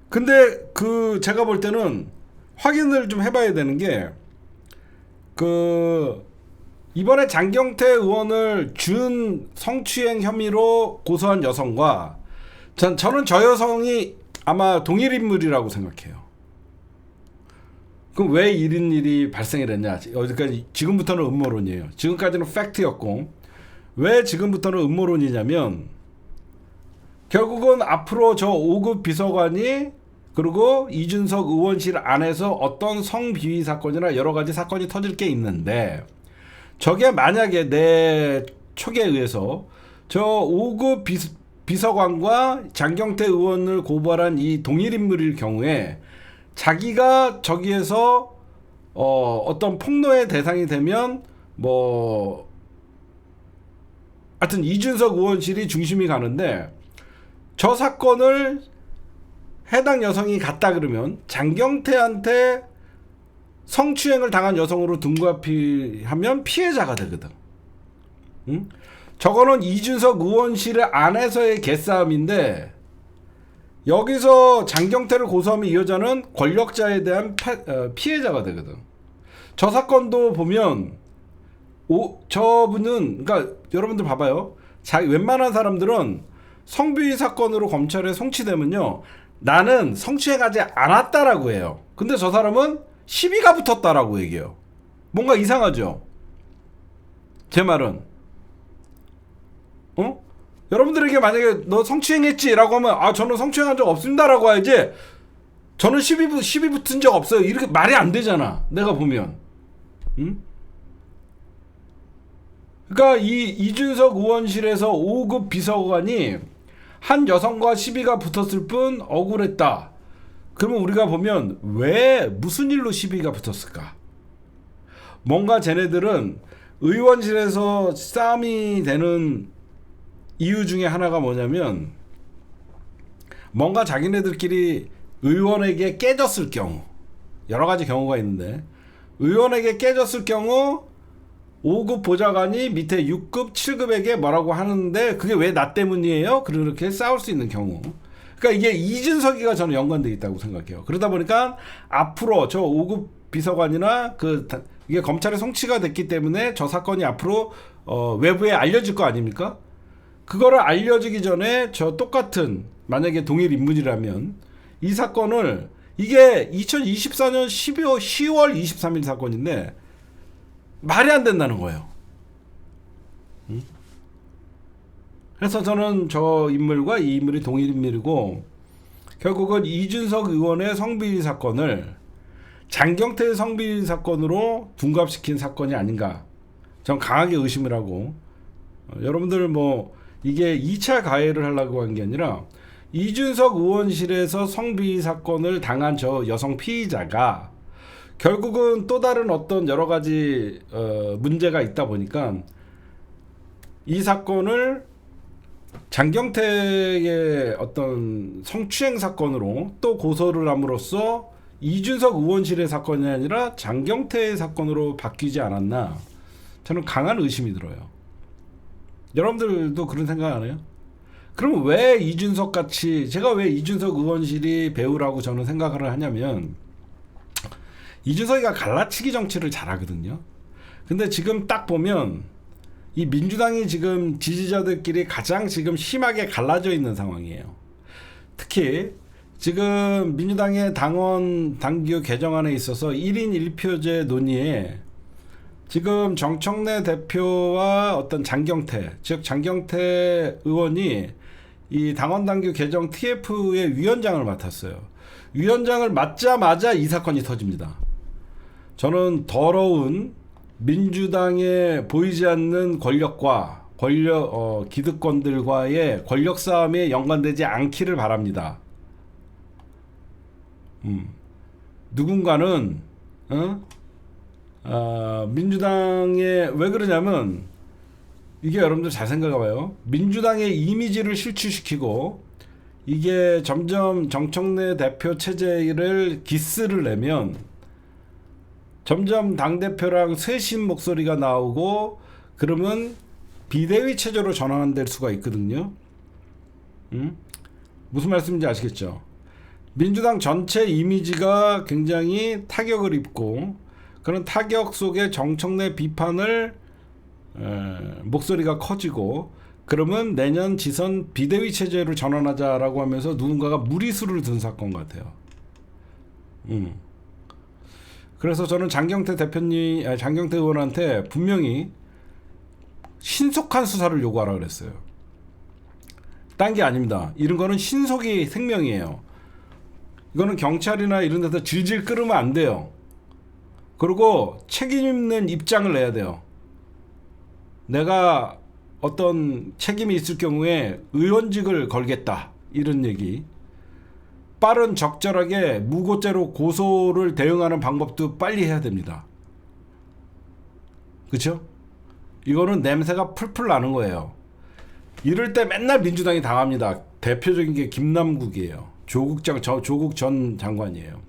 근데 제가 볼 때는 확인을 좀 해봐야 되는 게 이번에 장경태 의원을 준 성추행 혐의로 고소한 여성과 저는 저 여성이 아마 동일 인물이라고 생각해요. 그럼 왜 이런 일이 발생을 했냐? 여기까지 지금부터는 음모론이에요. 지금까지는 팩트였고 왜 지금부터는 음모론이냐면 결국은 앞으로 저 5급 비서관이 그리고 이준석 의원실 안에서 어떤 성비위 사건이나 여러 가지 사건이 터질 게 있는데 저게 만약에 내 촉에 의해서 저 5급 비서관과 장경태 의원을 고발한 이 동일 인물일 경우에 자기가 저기에서 어떤 폭로의 대상이 되면 하여튼 이준석 의원실이 중심이 가는데 저 사건을 해당 여성이 갔다 그러면 장경태한테 성추행을 당한 여성으로 등급하면 피해자가 되거든. 응? 저거는 이준석 의원실 안에서의 개싸움인데 여기서 장경태를 고소하면 이 여자는 권력자에 대한 피해자가 되거든. 저 사건도 보면 저분은 그러니까 여러분들 봐봐요. 웬만한 사람들은 성비위 사건으로 검찰에 송치되면요. 나는 성추행하지 않았다라고 해요. 근데 저 사람은 시비가 붙었다라고 얘기해요. 뭔가 이상하죠? 제 말은. 여러분들에게 만약에 너 성추행했지라고 하면 저는 성추행한 적 없습니다라고 해야지 저는 시비 붙은 적 없어요. 이렇게 말이 안 되잖아. 내가 보면. 응? 그러니까 이 이준석 의원실에서 5급 비서관이 한 여성과 시비가 붙었을 뿐 억울했다. 그러면 우리가 보면 왜 무슨 일로 시비가 붙었을까? 뭔가 쟤네들은 의원실에서 싸움이 되는 이유 중에 하나가 뭐냐면 뭔가 자기네들끼리 의원에게 깨졌을 경우 여러 가지 경우가 있는데 의원에게 깨졌을 경우 5급 보좌관이 밑에 6급, 7급에게 뭐라고 하는데 그게 왜 나 때문이에요? 그렇게 싸울 수 있는 경우. 그러니까 이게 이준석이가 저는 연관되어 있다고 생각해요. 그러다 보니까 앞으로 저 5급 비서관이나 이게 검찰에 송치가 됐기 때문에 저 사건이 앞으로 외부에 알려질 거 아닙니까? 그거를 알려지기 전에 저 똑같은 만약에 동일 인물이라면 이 사건을 이게 2024년 10월 23일 사건인데 말이 안 된다는 거예요. 그래서 저는 저 인물과 이 인물이 동일 인물이고 결국은 이준석 의원의 성비위 사건을 장경태의 성비위 사건으로 둔갑시킨 사건이 아닌가 전 강하게 의심을 하고 여러분들 이게 2차 가해를 하려고 한 게 아니라 이준석 의원실에서 성비위 사건을 당한 저 여성 피의자가 결국은 또 다른 어떤 여러 가지 문제가 있다 보니까 이 사건을 장경태의 어떤 성추행 사건으로 또 고소를 함으로써 이준석 의원실의 사건이 아니라 장경태의 사건으로 바뀌지 않았나 저는 강한 의심이 들어요. 여러분들도 그런 생각 안 해요? 그럼 왜 이준석 같이 제가 왜 이준석 의원실이 배우라고 저는 생각을 하냐면 이준석이가 갈라치기 정치를 잘하거든요. 근데 지금 딱 보면 이 민주당이 지금 지지자들끼리 가장 지금 심하게 갈라져 있는 상황이에요. 특히 지금 민주당의 당원 당규 개정안에 있어서 1인 1표제 논의에 지금 정청래 대표와 어떤 장경태, 즉 장경태 의원이 이 당원당규 개정 TF의 위원장을 맡았어요. 위원장을 맡자마자 이 사건이 터집니다. 저는 더러운 민주당에 보이지 않는 권력과 기득권들과의 권력 싸움에 연관되지 않기를 바랍니다. 누군가는 민주당에 왜 그러냐면 이게 여러분들 잘 생각해봐요. 민주당의 이미지를 실추시키고 이게 점점 정청래 대표 체제를 기스를 내면 점점 당대표랑 쇄신 목소리가 나오고 그러면 비대위 체제로 전환될 수가 있거든요. 무슨 말씀인지 아시겠죠? 민주당 전체 이미지가 굉장히 타격을 입고 그런 타격 속에 정청래 비판을 목소리가 커지고 그러면 내년 지선 비대위 체제로 전환하자라고 하면서 누군가가 무리수를 둔 사건 같아요. 그래서 저는 장경태 의원한테 분명히 신속한 수사를 요구하라 그랬어요. 딴 게 아닙니다. 이런 거는 신속이 생명이에요. 이거는 경찰이나 이런 데서 질질 끌으면 안 돼요. 그리고 책임 있는 입장을 내야 돼요. 내가 어떤 책임이 있을 경우에 의원직을 걸겠다. 이런 얘기. 빠른 적절하게 무고죄로 고소를 대응하는 방법도 빨리 해야 됩니다. 그렇죠? 이거는 냄새가 풀풀 나는 거예요. 이럴 때 맨날 민주당이 당합니다. 대표적인 게 김남국이에요. 조국 전 장관이에요.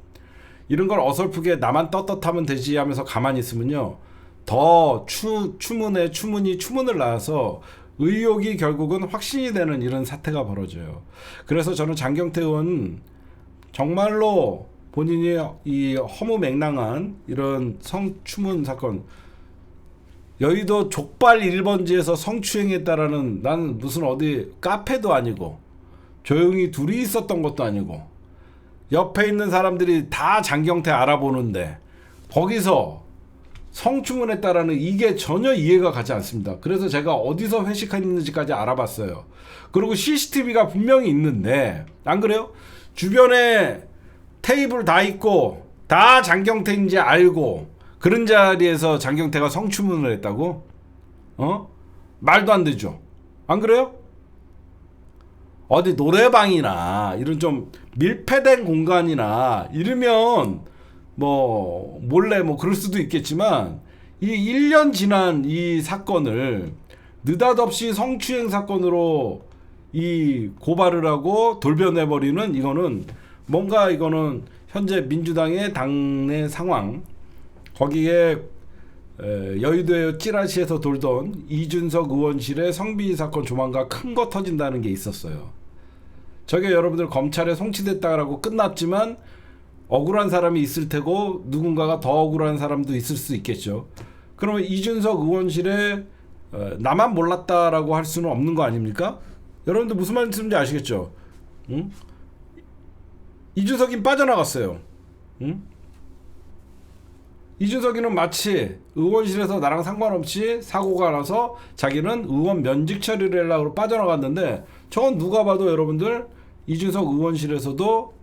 이런 걸 어설프게 나만 떳떳하면 되지 하면서 가만히 있으면요. 더 추문을 낳아서 의혹이 결국은 확신이 되는 이런 사태가 벌어져요. 그래서 저는 장경태 의원 정말로 본인이 이 허무맹랑한 이런 성추문 사건 여의도 족발 1번지에서 성추행했다라는 난 무슨 어디 카페도 아니고 조용히 둘이 있었던 것도 아니고 옆에 있는 사람들이 다 장경태 알아보는데 거기서 성추문했다라는 이게 전혀 이해가 가지 않습니다. 그래서 제가 어디서 회식했는지까지 알아봤어요. 그리고 CCTV가 분명히 있는데 안 그래요? 주변에 테이블 다 있고 다 장경태인지 알고 그런 자리에서 장경태가 성추문을 했다고? 말도 안 되죠. 안 그래요? 어디 노래방이나 이런 좀 밀폐된 공간이나 이러면 뭐 몰래 뭐 그럴 수도 있겠지만 이 1년 지난 이 사건을 느닷없이 성추행 사건으로 이 고발을 하고 돌변해버리는 이거는 뭔가 이거는 현재 민주당의 당내 상황 거기에 여의도의 찌라시에서 돌던 이준석 의원실의 성비위 사건 조만간 큰 거 터진다는 게 있었어요. 저게 여러분들 검찰에 송치됐다라고 끝났지만 억울한 사람이 있을 테고 누군가가 더 억울한 사람도 있을 수 있겠죠. 그러면 이준석 의원실에 나만 몰랐다라고 할 수는 없는 거 아닙니까? 여러분들 무슨 말씀인지 아시겠죠? 응? 이준석이 빠져나갔어요. 응? 이준석이는 마치 의원실에서 나랑 상관없이 사고가 나서 자기는 의원 면직 처리를 하려고 빠져나갔는데 저건 누가 봐도 여러분들 이준석 의원실에서도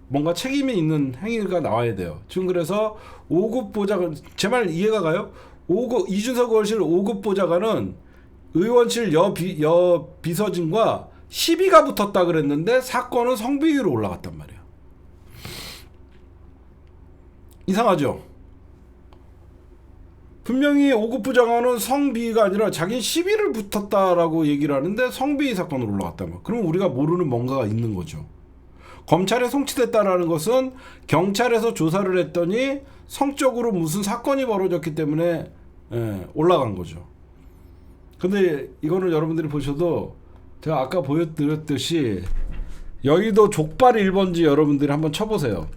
뭔가 책임이 있는 행위가 나와야 돼요. 지금 그래서 5급 보좌관 제 말 이해가 가요? 이준석 의원실 5급 보좌관은 의원실 여 비서진과 시비가 붙었다 그랬는데 사건은 성비위로 올라갔단 말이에요. 이상하죠? 분명히 5급 부장관은 성비위가 아니라 자기는 시비를 붙었다라고 얘기를 하는데 성비위 사건으로 올라갔단 말이에요. 그럼 우리가 모르는 뭔가가 있는 거죠. 검찰에 송치됐다라는 것은 경찰에서 조사를 했더니 성적으로 무슨 사건이 벌어졌기 때문에 올라간 거죠. 근데 이거는 여러분들이 보셔도 제가 아까 보여드렸듯이 여의도 족발 1번지 여러분들이 한번 쳐보세요.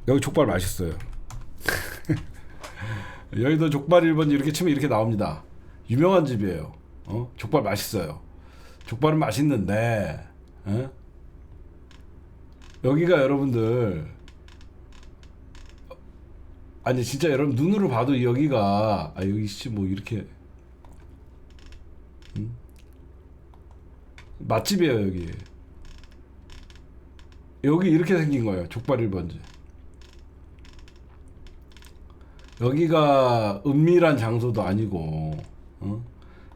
여기 족발 맛있어요. 여의도 족발 1번지 이렇게 치면 이렇게 나옵니다. 유명한 집이에요. 족발 맛있어요. 족발은 맛있는데 여기가 여러분들 아니 진짜 여러분 눈으로 봐도 여기가 여기 뭐 이렇게 맛집이에요 여기. 여기 이렇게 생긴 거예요. 족발 1번지. 여기가 은밀한 장소도 아니고,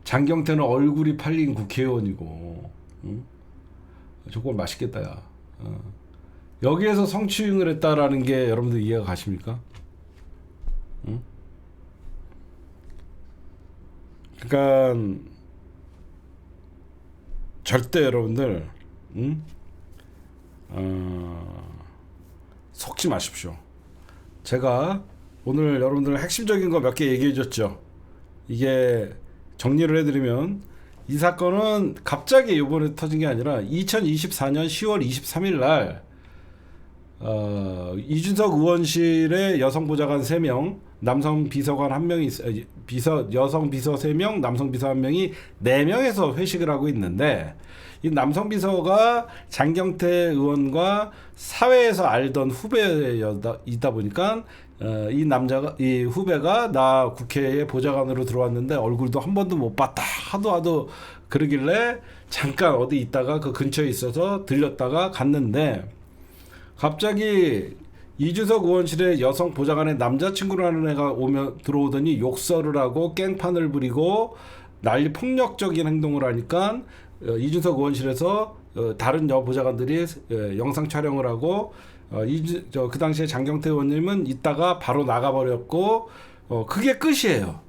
장경태는 얼굴이 팔린 국회의원이고, 족발 맛있겠다 야. 여기에서 성추행을 했다라는 게 여러분들 이해가 가십니까? 그러니까 절대 여러분들 속지 마십시오. 제가 오늘 여러분들 핵심적인 거 몇 개 얘기해 줬죠. 이게 정리를 해드리면 이 사건은 갑자기 이번에 터진 게 아니라 2024년 10월 23일 날 이준석 의원실에 여성 보좌관 3명, 남성 비서관 1명이 여성 비서 3명, 남성 비서 1명이 4명에서 회식을 하고 있는데, 이 남성 비서가 장경태 의원과 사회에서 알던 후배이다 보니까 이 후배가 나 국회에 보좌관으로 들어왔는데 얼굴도 한 번도 못 봤다 하도 그러길래 잠깐 어디 있다가 그 근처에 있어서 들렸다가 갔는데, 갑자기 이준석 의원실에 여성 보좌관의 남자친구라는 애가 들어오더니 욕설을 하고 깽판을 부리고 난리 폭력적인 행동을 하니까 이준석 의원실에서 다른 여보좌관들이 영상 촬영을 하고 그 당시에 장경태 의원님은 있다가 바로 나가버렸고 그게 끝이에요.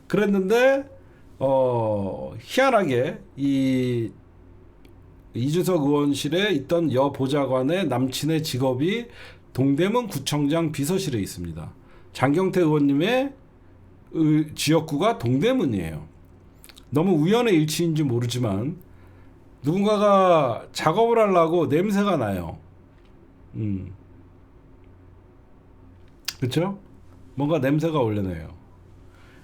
그랬는데 희한하게 이준석 의원실에 있던 여보좌관의 남친의 직업이 동대문 구청장 비서실에 있습니다. 장경태 의원님의 지역구가 동대문이에요. 너무 우연의 일치인지 모르지만 누군가가 작업을 하려고 냄새가 나요. 그렇죠? 뭔가 냄새가 올려내요.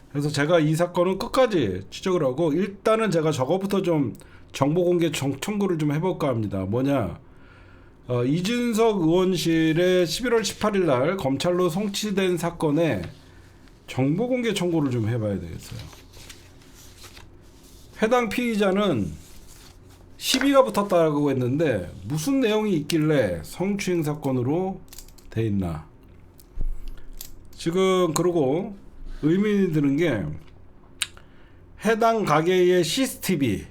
그래서 제가 이 사건은 끝까지 추적을 하고 일단은 제가 저거부터 좀 정보공개 청구를 좀 해볼까 합니다. 뭐냐, 이준석 의원실에 11월 18일 날 검찰로 송치된 사건에 정보공개 청구를 좀 해봐야 되겠어요. 해당 피의자는 시비가 붙었다고 했는데 무슨 내용이 있길래 성추행 사건으로 돼 있나. 지금 그러고 의문이 드는 게, 해당 가게의 CCTV를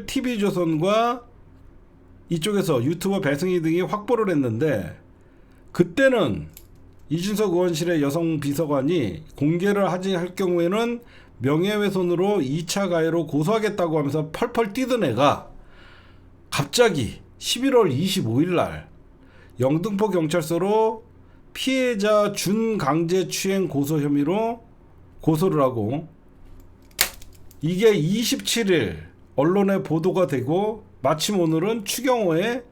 TV조선과 이쪽에서 유튜버 배승희 등이 확보를 했는데, 그때는 이준석 의원실의 여성 비서관이 공개를 하지 할 경우에는 명예훼손으로 2차 가해로 고소하겠다고 하면서 펄펄 뛰던 애가 갑자기 11월 25일 날 영등포 경찰서로 피해자 준강제추행 고소 혐의로 고소를 하고, 이게 27일 언론에 보도가 되고 마침 오늘은 추경호의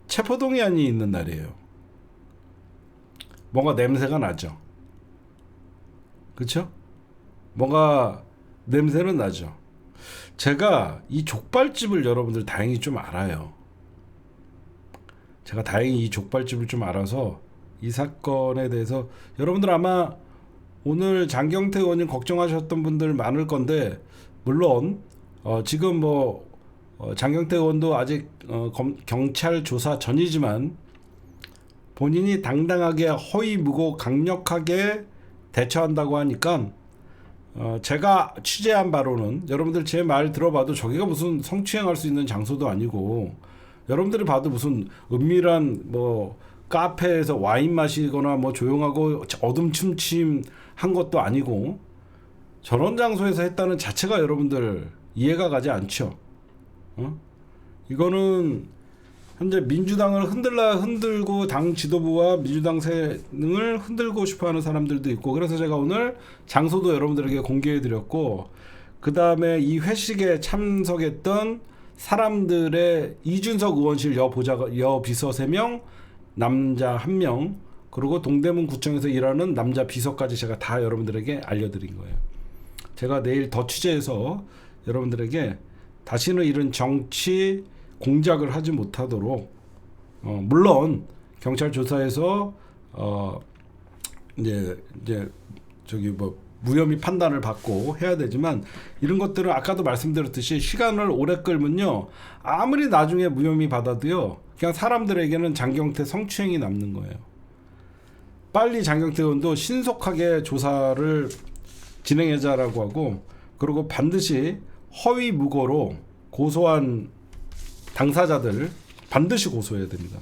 체포동의안이 있는 날이에요. 뭔가 냄새가 나죠. 그렇죠? 뭔가 냄새는 나죠. 제가 이 족발집을 여러분들 다행히 좀 알아요. 제가 다행히 이 족발집을 좀 알아서 이 사건에 대해서 여러분들 아마 오늘 장경태 의원님 걱정하셨던 분들 많을 건데, 물론 지금 장경태 의원도 아직 경찰 조사 전이지만 본인이 당당하게 허위무고 강력하게 대처한다고 하니까 제가 취재한 바로는, 여러분들 제 말 들어봐도 저기가 무슨 성추행할 수 있는 장소도 아니고, 여러분들이 봐도 무슨 은밀한 카페에서 와인 마시거나 조용하고 어둠침침한 것도 아니고, 저런 장소에서 했다는 자체가 여러분들 이해가 가지 않죠. 이거는 현재 민주당을 흔들고 당 지도부와 민주당 세능을 흔들고 싶어하는 사람들도 있고, 그래서 제가 오늘 장소도 여러분들에게 공개해드렸고, 그 다음에 이 회식에 참석했던 사람들의 이준석 의원실 여비서 3명, 남자 1명, 그리고 동대문 구청에서 일하는 남자 비서까지 제가 다 여러분들에게 알려드린 거예요. 제가 내일 더 취재해서 여러분들에게 다시는 이런 정치 공작을 하지 못하도록, 물론 경찰 조사에서 이제 저기 뭐 무혐의 판단을 받고 해야 되지만 이런 것들은 아까도 말씀드렸듯이 시간을 오래 끌면요 아무리 나중에 무혐의 받아도요 그냥 사람들에게는 장경태 성추행이 남는 거예요. 빨리 장경태 의원도 신속하게 조사를 진행하자라고 하고 그리고 반드시 허위 무고로 고소한 당사자들 반드시 고소해야 됩니다.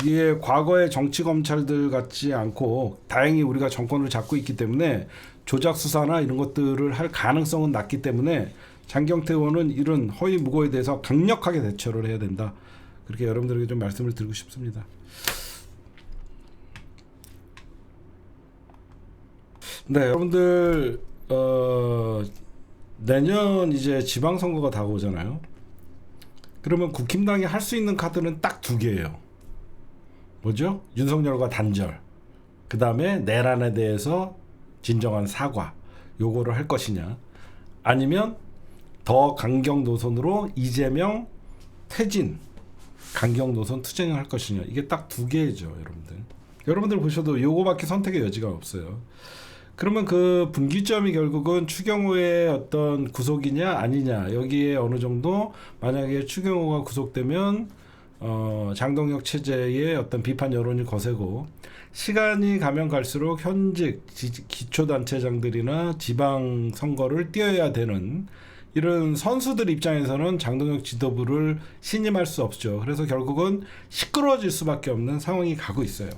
이게 과거의 정치 검찰들 같지 않고 다행히 우리가 정권을 잡고 있기 때문에 조작 수사나 이런 것들을 할 가능성은 낮기 때문에 장경태 의원은 이런 허위 무고에 대해서 강력하게 대처를 해야 된다. 그렇게 여러분들에게 좀 말씀을 드리고 싶습니다. 네, 여러분들 내년 이제 지방선거가 다가오잖아요. 그러면 국힘당이 할 수 있는 카드는 딱 두 개예요. 뭐죠? 윤석열과 단절. 그 다음에 내란에 대해서 진정한 사과. 요거를 할 것이냐. 아니면 더 강경 노선으로 이재명 퇴진. 강경 노선 투쟁을 할 것이냐. 이게 딱 두 개죠, 여러분들. 여러분들 보셔도 요거밖에 선택의 여지가 없어요. 그러면 그 분기점이 결국은 추경호의 어떤 구속이냐 아니냐 여기에 어느 정도 만약에 추경호가 구속되면 장동혁 체제의 어떤 비판 여론이 거세고 시간이 가면 갈수록 현직 기초단체장들이나 지방선거를 뛰어야 되는 이런 선수들 입장에서는 장동혁 지도부를 신임할 수 없죠. 그래서 결국은 시끄러워질 수밖에 없는 상황이 가고 있어요.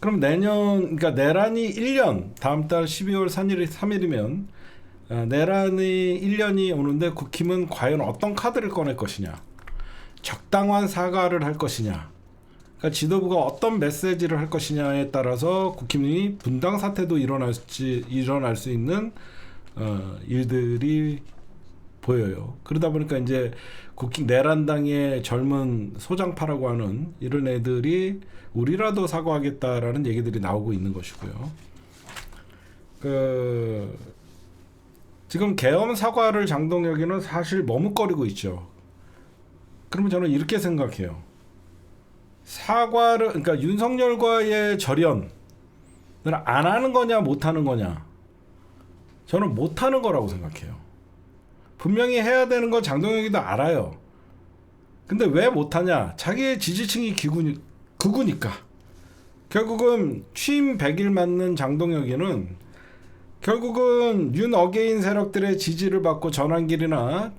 그럼 내년, 그러니까 내란이 1년, 다음 달 12월 3일이면 내란이 1년이 오는데 국힘은 과연 어떤 카드를 꺼낼 것이냐, 적당한 사과를 할 것이냐, 그러니까 지도부가 어떤 메시지를 할 것이냐에 따라서 국힘이 분당 사태도 일어날 수 있는 일들이 보여요. 그러다 보니까 이제 국힘 내란당의 젊은 소장파라고 하는 이런 애들이 우리라도 사과하겠다라는 얘기들이 나오고 있는 것이고요. 지금 계엄 사과를 장동혁이는 사실 머뭇거리고 있죠. 그러면 저는 이렇게 생각해요. 사과를, 그러니까 윤석열과의 절연을 안 하는 거냐 못 하는 거냐. 저는 못 하는 거라고 생각해요. 분명히 해야 되는 건 장동혁이도 알아요. 근데 왜 못하냐? 자기의 지지층이 극우니까. 결국은 취임 100일 맞는 장동혁이는 결국은 윤 어게인 세력들의 지지를 받고 전환길이나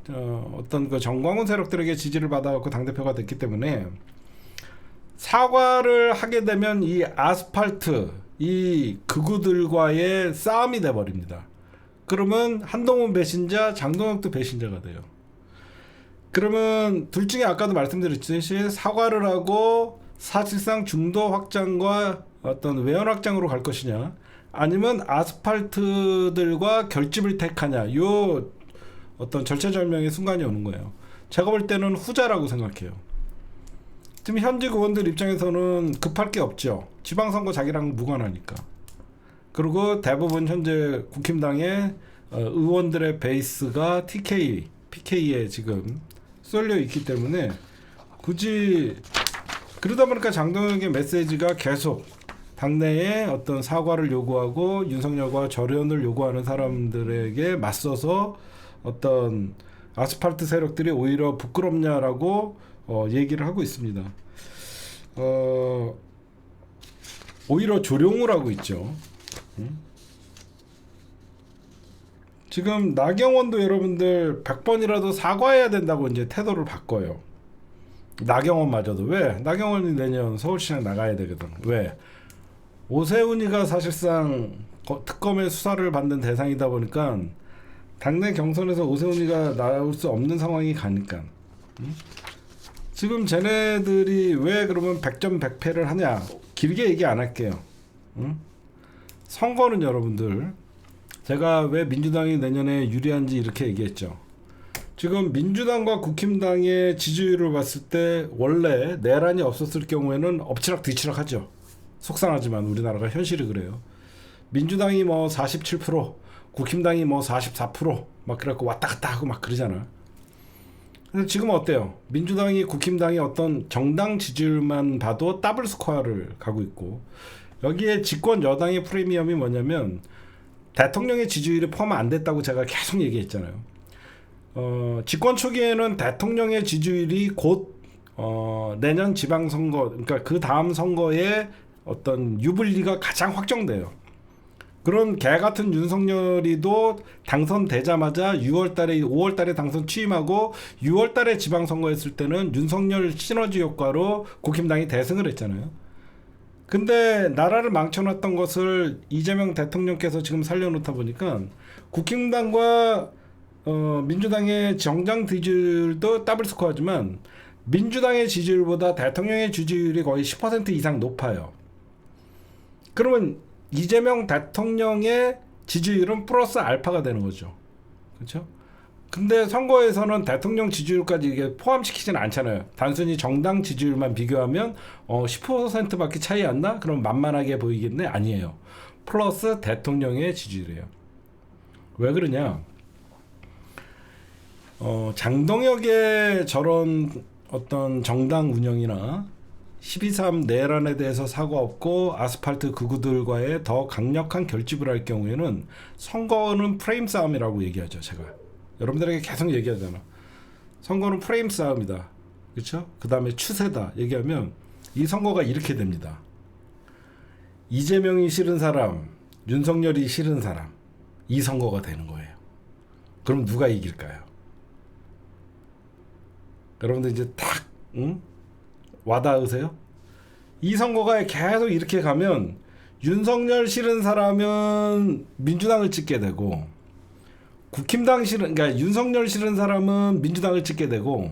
어떤 그 정광훈 세력들에게 지지를 받아갖고 당대표가 됐기 때문에 사과를 하게 되면 이 아스팔트, 이 극우들과의 싸움이 돼버립니다. 그러면 한동훈 배신자, 장동혁도 배신자가 돼요. 그러면 둘 중에 아까도 말씀드렸듯이 사과를 하고 사실상 중도 확장과 어떤 외연 확장으로 갈 것이냐, 아니면 아스팔트들과 결집을 택하냐, 요 어떤 절체절명의 순간이 오는 거예요. 제가 볼 때는 후자라고 생각해요. 지금 현직 의원들 입장에서는 급할 게 없죠. 지방선거 자기랑 무관하니까. 그리고 대부분 현재 국힘당의 의원들의 베이스가 PK에 지금 쏠려 있기 때문에 굳이, 그러다 보니까 장동혁의 메시지가 계속 당내에 어떤 사과를 요구하고 윤석열과 절연을 요구하는 사람들에게 맞서서 어떤 아스팔트 세력들이 오히려 부끄럽냐라고 얘기를 하고 있습니다. 오히려 조롱을 하고 있죠. 지금 나경원도 여러분들 100번이라도 사과해야 된다고 이제 태도를 바꿔요. 나경원마저도. 왜? 나경원이 내년 서울시장 나가야 되거든. 왜? 오세훈이가 사실상 특검의 수사를 받는 대상이다 보니까 당내 경선에서 오세훈이가 나올 수 없는 상황이 가니까. 지금 쟤네들이 왜 그러면 100점 100패를 하냐? 길게 얘기 안 할게요. 선거는 여러분들, 제가 왜 민주당이 내년에 유리한지 이렇게 얘기했죠. 지금 민주당과 국힘당의 지지율을 봤을 때 원래 내란이 없었을 경우에는 엎치락뒤치락 하죠. 속상하지만 우리나라가 현실이 그래요. 민주당이 뭐 47%, 국힘당이 뭐 44%막 그래갖고 왔다 갔다 하고 막 그러잖아. 근데 지금 어때요? 민주당이 국힘당이 어떤 정당 지지율만 봐도 더블 스코어를 가고 있고, 여기에 집권 여당의 프리미엄이 뭐냐면 대통령의 지지율이 포함 안 됐다고 제가 계속 얘기했잖아요. 집권 초기에는 대통령의 지지율이 곧 내년 지방선거, 그러니까 그 다음 선거에 어떤 유불리가 가장 확정돼요. 그런 개 같은 윤석열이도 당선되자마자 6월달에 5월달에 당선 취임하고 6월달에 지방선거 했을 때는 윤석열 시너지 효과로 국힘당이 대승을 했잖아요. 근데 나라를 망쳐놨던 것을 이재명 대통령께서 지금 살려놓다 보니까 국힘당과 민주당의 정당 지지율도 더블 스코어지만 민주당의 지지율보다 대통령의 지지율이 거의 10% 이상 높아요. 그러면 이재명 대통령의 지지율은 플러스 알파가 되는 거죠. 그렇죠? 근데 선거에서는 대통령 지지율까지 이게 포함시키지는 않잖아요. 단순히 정당 지지율만 비교하면 10%밖에 차이 안 나? 그럼 만만하게 보이겠네? 아니에요. 플러스 대통령의 지지율이에요. 왜 그러냐? 장동혁의 저런 어떤 정당 운영이나 12.3 내란에 대해서 사과 없고 아스팔트 극우들과의 더 강력한 결집을 할 경우에는 선거는 프레임 싸움이라고 얘기하죠. 제가 여러분들에게 계속 얘기하잖아. 선거는 프레임 싸움이다. 그렇죠? 그 다음에 추세다 얘기하면 이 선거가 이렇게 됩니다. 이재명이 싫은 사람, 윤석열이 싫은 사람, 이 선거가 되는 거예요. 그럼 누가 이길까요? 여러분들 이제 딱 와닿으세요? 이 선거가 계속 이렇게 가면 윤석열 싫은 사람은 민주당을 찍게 되고 국힘당 싫은, 그러니까 윤석열 싫은 사람은 민주당을 찍게 되고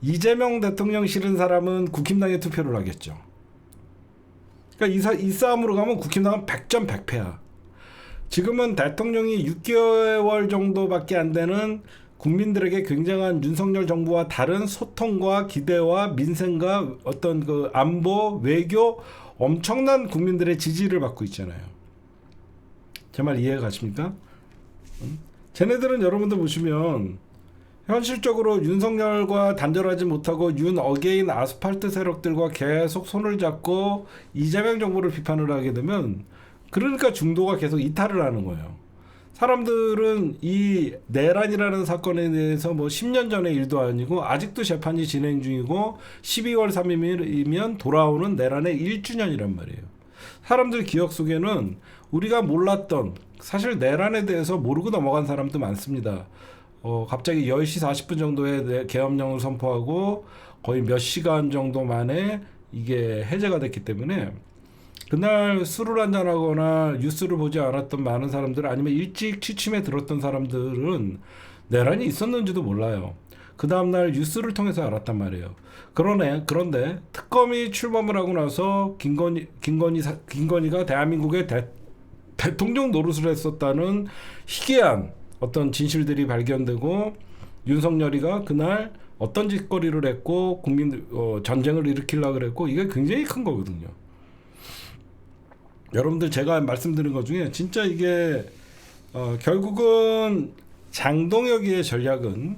이재명 대통령 싫은 사람은 국힘당에 투표를 하겠죠. 그러니까 이 싸움으로 가면 국힘당은 100점 100패야. 지금은 대통령이 6개월 정도밖에 안 되는 국민들에게 굉장한 윤석열 정부와 다른 소통과 기대와 민생과 어떤 그 안보, 외교 엄청난 국민들의 지지를 받고 있잖아요. 제 말 이해가 가십니까? 쟤네들은 여러분들 보시면 현실적으로 윤석열과 단절하지 못하고 윤 어게인 아스팔트 세력들과 계속 손을 잡고 이재명 정부를 비판을 하게 되면 그러니까 중도가 계속 이탈을 하는 거예요. 사람들은 이 내란이라는 사건에 대해서 뭐 10년 전의 일도 아니고 아직도 재판이 진행 중이고 12월 3일이면 돌아오는 내란의 1주년이란 말이에요. 사람들 기억 속에는 우리가 몰랐던 사실 내란에 대해서 모르고 넘어간 사람도 많습니다. 갑자기 10시 40분 정도에 계엄령을 선포하고 거의 몇 시간 정도 만에 이게 해제가 됐기 때문에 그날 술을 한잔하거나 뉴스를 보지 않았던 많은 사람들 아니면 일찍 취침에 들었던 사람들은 내란이 있었는지도 몰라요. 그 다음날 뉴스를 통해서 알았단 말이에요. 그런데 특검이 출범을 하고 나서 김건희가 대한민국의 대통령 노릇을 했었다는 희귀한 어떤 진실들이 발견되고 윤석열이가 그날 어떤 짓거리를 했고 전쟁을 일으키려고 그랬고 이게 굉장히 큰 거거든요. 여러분들 제가 말씀드린 것 중에 진짜 이게 결국은 장동혁의 전략은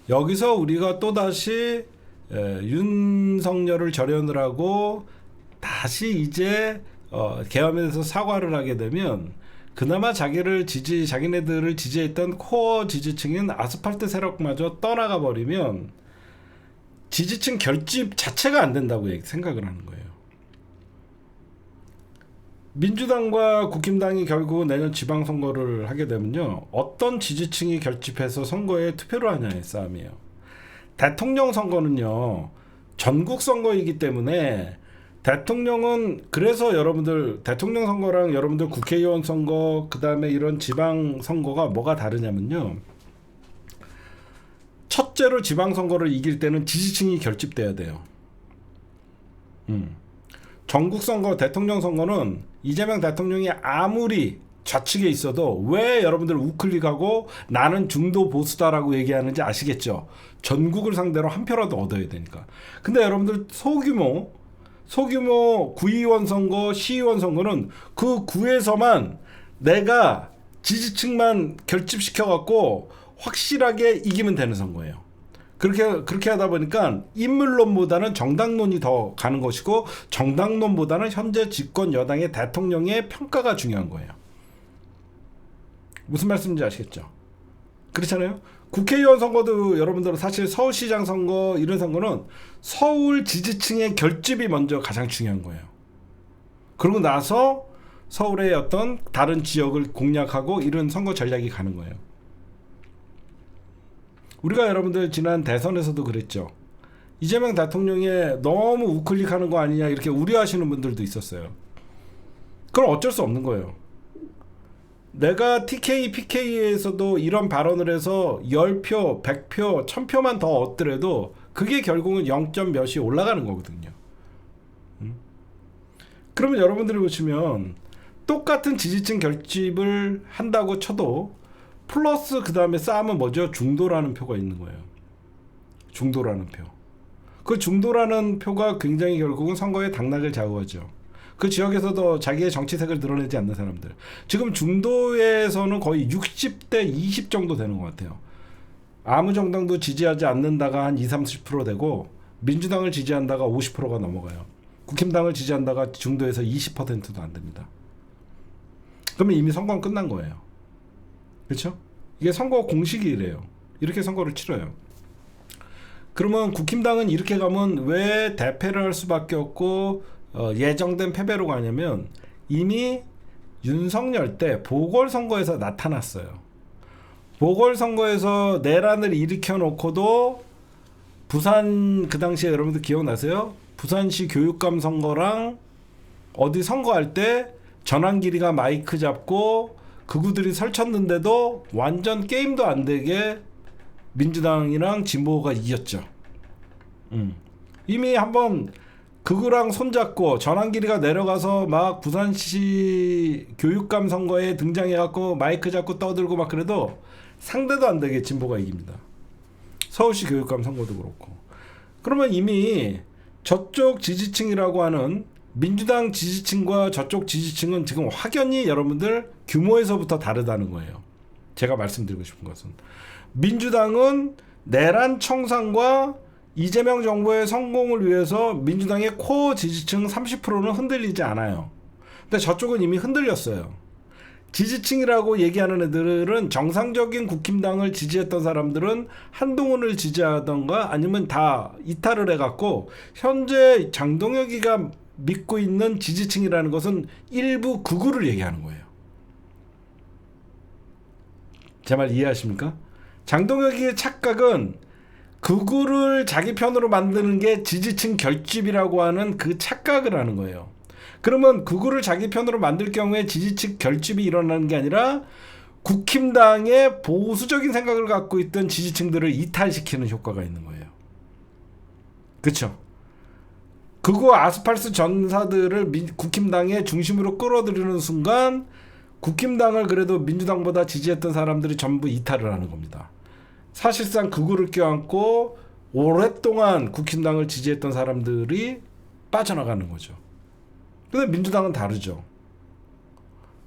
여기서 우리가 또다시 윤석열을 절연을 하고 다시 이제 계엄에 대해서 사과를 하게 되면 그나마 자기네들을 지지했던 코어 지지층인 아스팔트 세력마저 떠나가 버리면 지지층 결집 자체가 안 된다고 생각을 하는 거예요. 민주당과 국힘당이 결국 내년 지방선거를 하게 되면요. 어떤 지지층이 결집해서 선거에 투표를 하냐의 싸움이에요. 대통령 선거는요. 전국 선거이기 때문에 대통령은 그래서 여러분들 대통령 선거랑 여러분들 국회의원 선거 그다음에 이런 지방 선거가 뭐가 다르냐면요. 첫째로 지방 선거를 이길 때는 지지층이 결집돼야 돼요. 전국 선거, 대통령 선거는 이재명 대통령이 아무리 좌측에 있어도 왜 여러분들 우클릭하고 나는 중도 보수다라고 얘기하는지 아시겠죠? 전국을 상대로 한 표라도 얻어야 되니까. 근데 여러분들 소규모 구의원 선거, 시의원 선거는 그 구에서만 내가 지지층만 결집시켜갖고 확실하게 이기면 되는 선거예요. 그렇게 하다 보니까 인물론보다는 정당론이 더 가는 것이고, 정당론보다는 현재 집권 여당의 대통령의 평가가 중요한 거예요. 무슨 말씀인지 아시겠죠? 그렇잖아요. 국회의원 선거도 여러분들은 사실 서울시장 선거 이런 선거는 서울 지지층의 결집이 먼저 가장 중요한 거예요. 그러고 나서 서울의 어떤 다른 지역을 공략하고 이런 선거 전략이 가는 거예요. 우리가 여러분들 지난 대선에서도 그랬죠. 이재명 대통령에 너무 우클릭하는 거 아니냐 이렇게 우려하시는 분들도 있었어요. 그건 어쩔 수 없는 거예요. 내가 TK, PK에서도 이런 발언을 해서 10표, 100표, 1000표만 더 얻더라도 그게 결국은 0점 몇이 올라가는 거거든요. 그러면 여러분들이 보시면 똑같은 지지층 결집을 한다고 쳐도 플러스 그 다음에 쌓으면 뭐죠? 중도라는 표가 있는 거예요. 중도라는 표. 그 중도라는 표가 굉장히 결국은 선거의 당락을 좌우하죠. 그 지역에서도 자기의 정치색을 드러내지 않는 사람들. 지금 중도에서는 거의 60대 20 정도 되는 것 같아요. 아무 정당도 지지하지 않는다가 한 20-30% 되고, 민주당을 지지한다가 50%가 넘어가요. 국힘당을 지지한다가 중도에서 20%도 안 됩니다. 그러면 이미 선거는 끝난 거예요. 그렇죠? 이게 선거 공식이 이래요. 이렇게 선거를 치러요. 그러면 국힘당은 이렇게 가면 왜 대패를 할 수밖에 없고 예정된 패배로 가냐면, 이미 윤석열 때 보궐선거에서 나타났어요. 보궐선거에서 내란을 일으켜 놓고도 부산, 그 당시에 여러분들 기억나세요? 부산시 교육감 선거랑 어디 선거할 때 전환길이가 마이크 잡고 극우들이 설쳤는데도 완전 게임도 안 되게 민주당이랑 진보가 이겼죠. 이미 한번 극우랑 손잡고 전환길이가 내려가서 막 부산시 교육감 선거에 등장해갖고 마이크 잡고 떠들고 막 그래도 상대도 안 되게 진보가 이깁니다. 서울시 교육감 선거도 그렇고. 그러면 이미 저쪽 지지층이라고 하는 민주당 지지층과 저쪽 지지층은 지금 확연히 여러분들 규모에서부터 다르다는 거예요. 제가 말씀드리고 싶은 것은, 민주당은 내란 청산과 이재명 정부의 성공을 위해서 민주당의 코어 지지층 30%는 흔들리지 않아요. 근데 저쪽은 이미 흔들렸어요. 지지층이라고 얘기하는 애들은 정상적인 국힘당을 지지했던 사람들은 한동훈을 지지하던가 아니면 다 이탈을 해갖고, 현재 장동혁이가 믿고 있는 지지층이라는 것은 일부 극우를 얘기하는 거예요. 제 말 이해하십니까? 장동혁의 착각은 극우를 자기 편으로 만드는 게 지지층 결집이라고 하는 그 착각을 하는 거예요. 그러면 극우를 자기 편으로 만들 경우에 지지층 결집이 일어나는 게 아니라 국힘당의 보수적인 생각을 갖고 있던 지지층들을 이탈시키는 효과가 있는 거예요. 그렇죠? 극우 아스팔스 전사들을 국힘당의 중심으로 끌어들이는 순간 국힘당을 그래도 민주당보다 지지했던 사람들이 전부 이탈을 하는 겁니다. 사실상 극우를 껴안고 오랫동안 국힘당을 지지했던 사람들이 빠져나가는 거죠. 근데 민주당은 다르죠.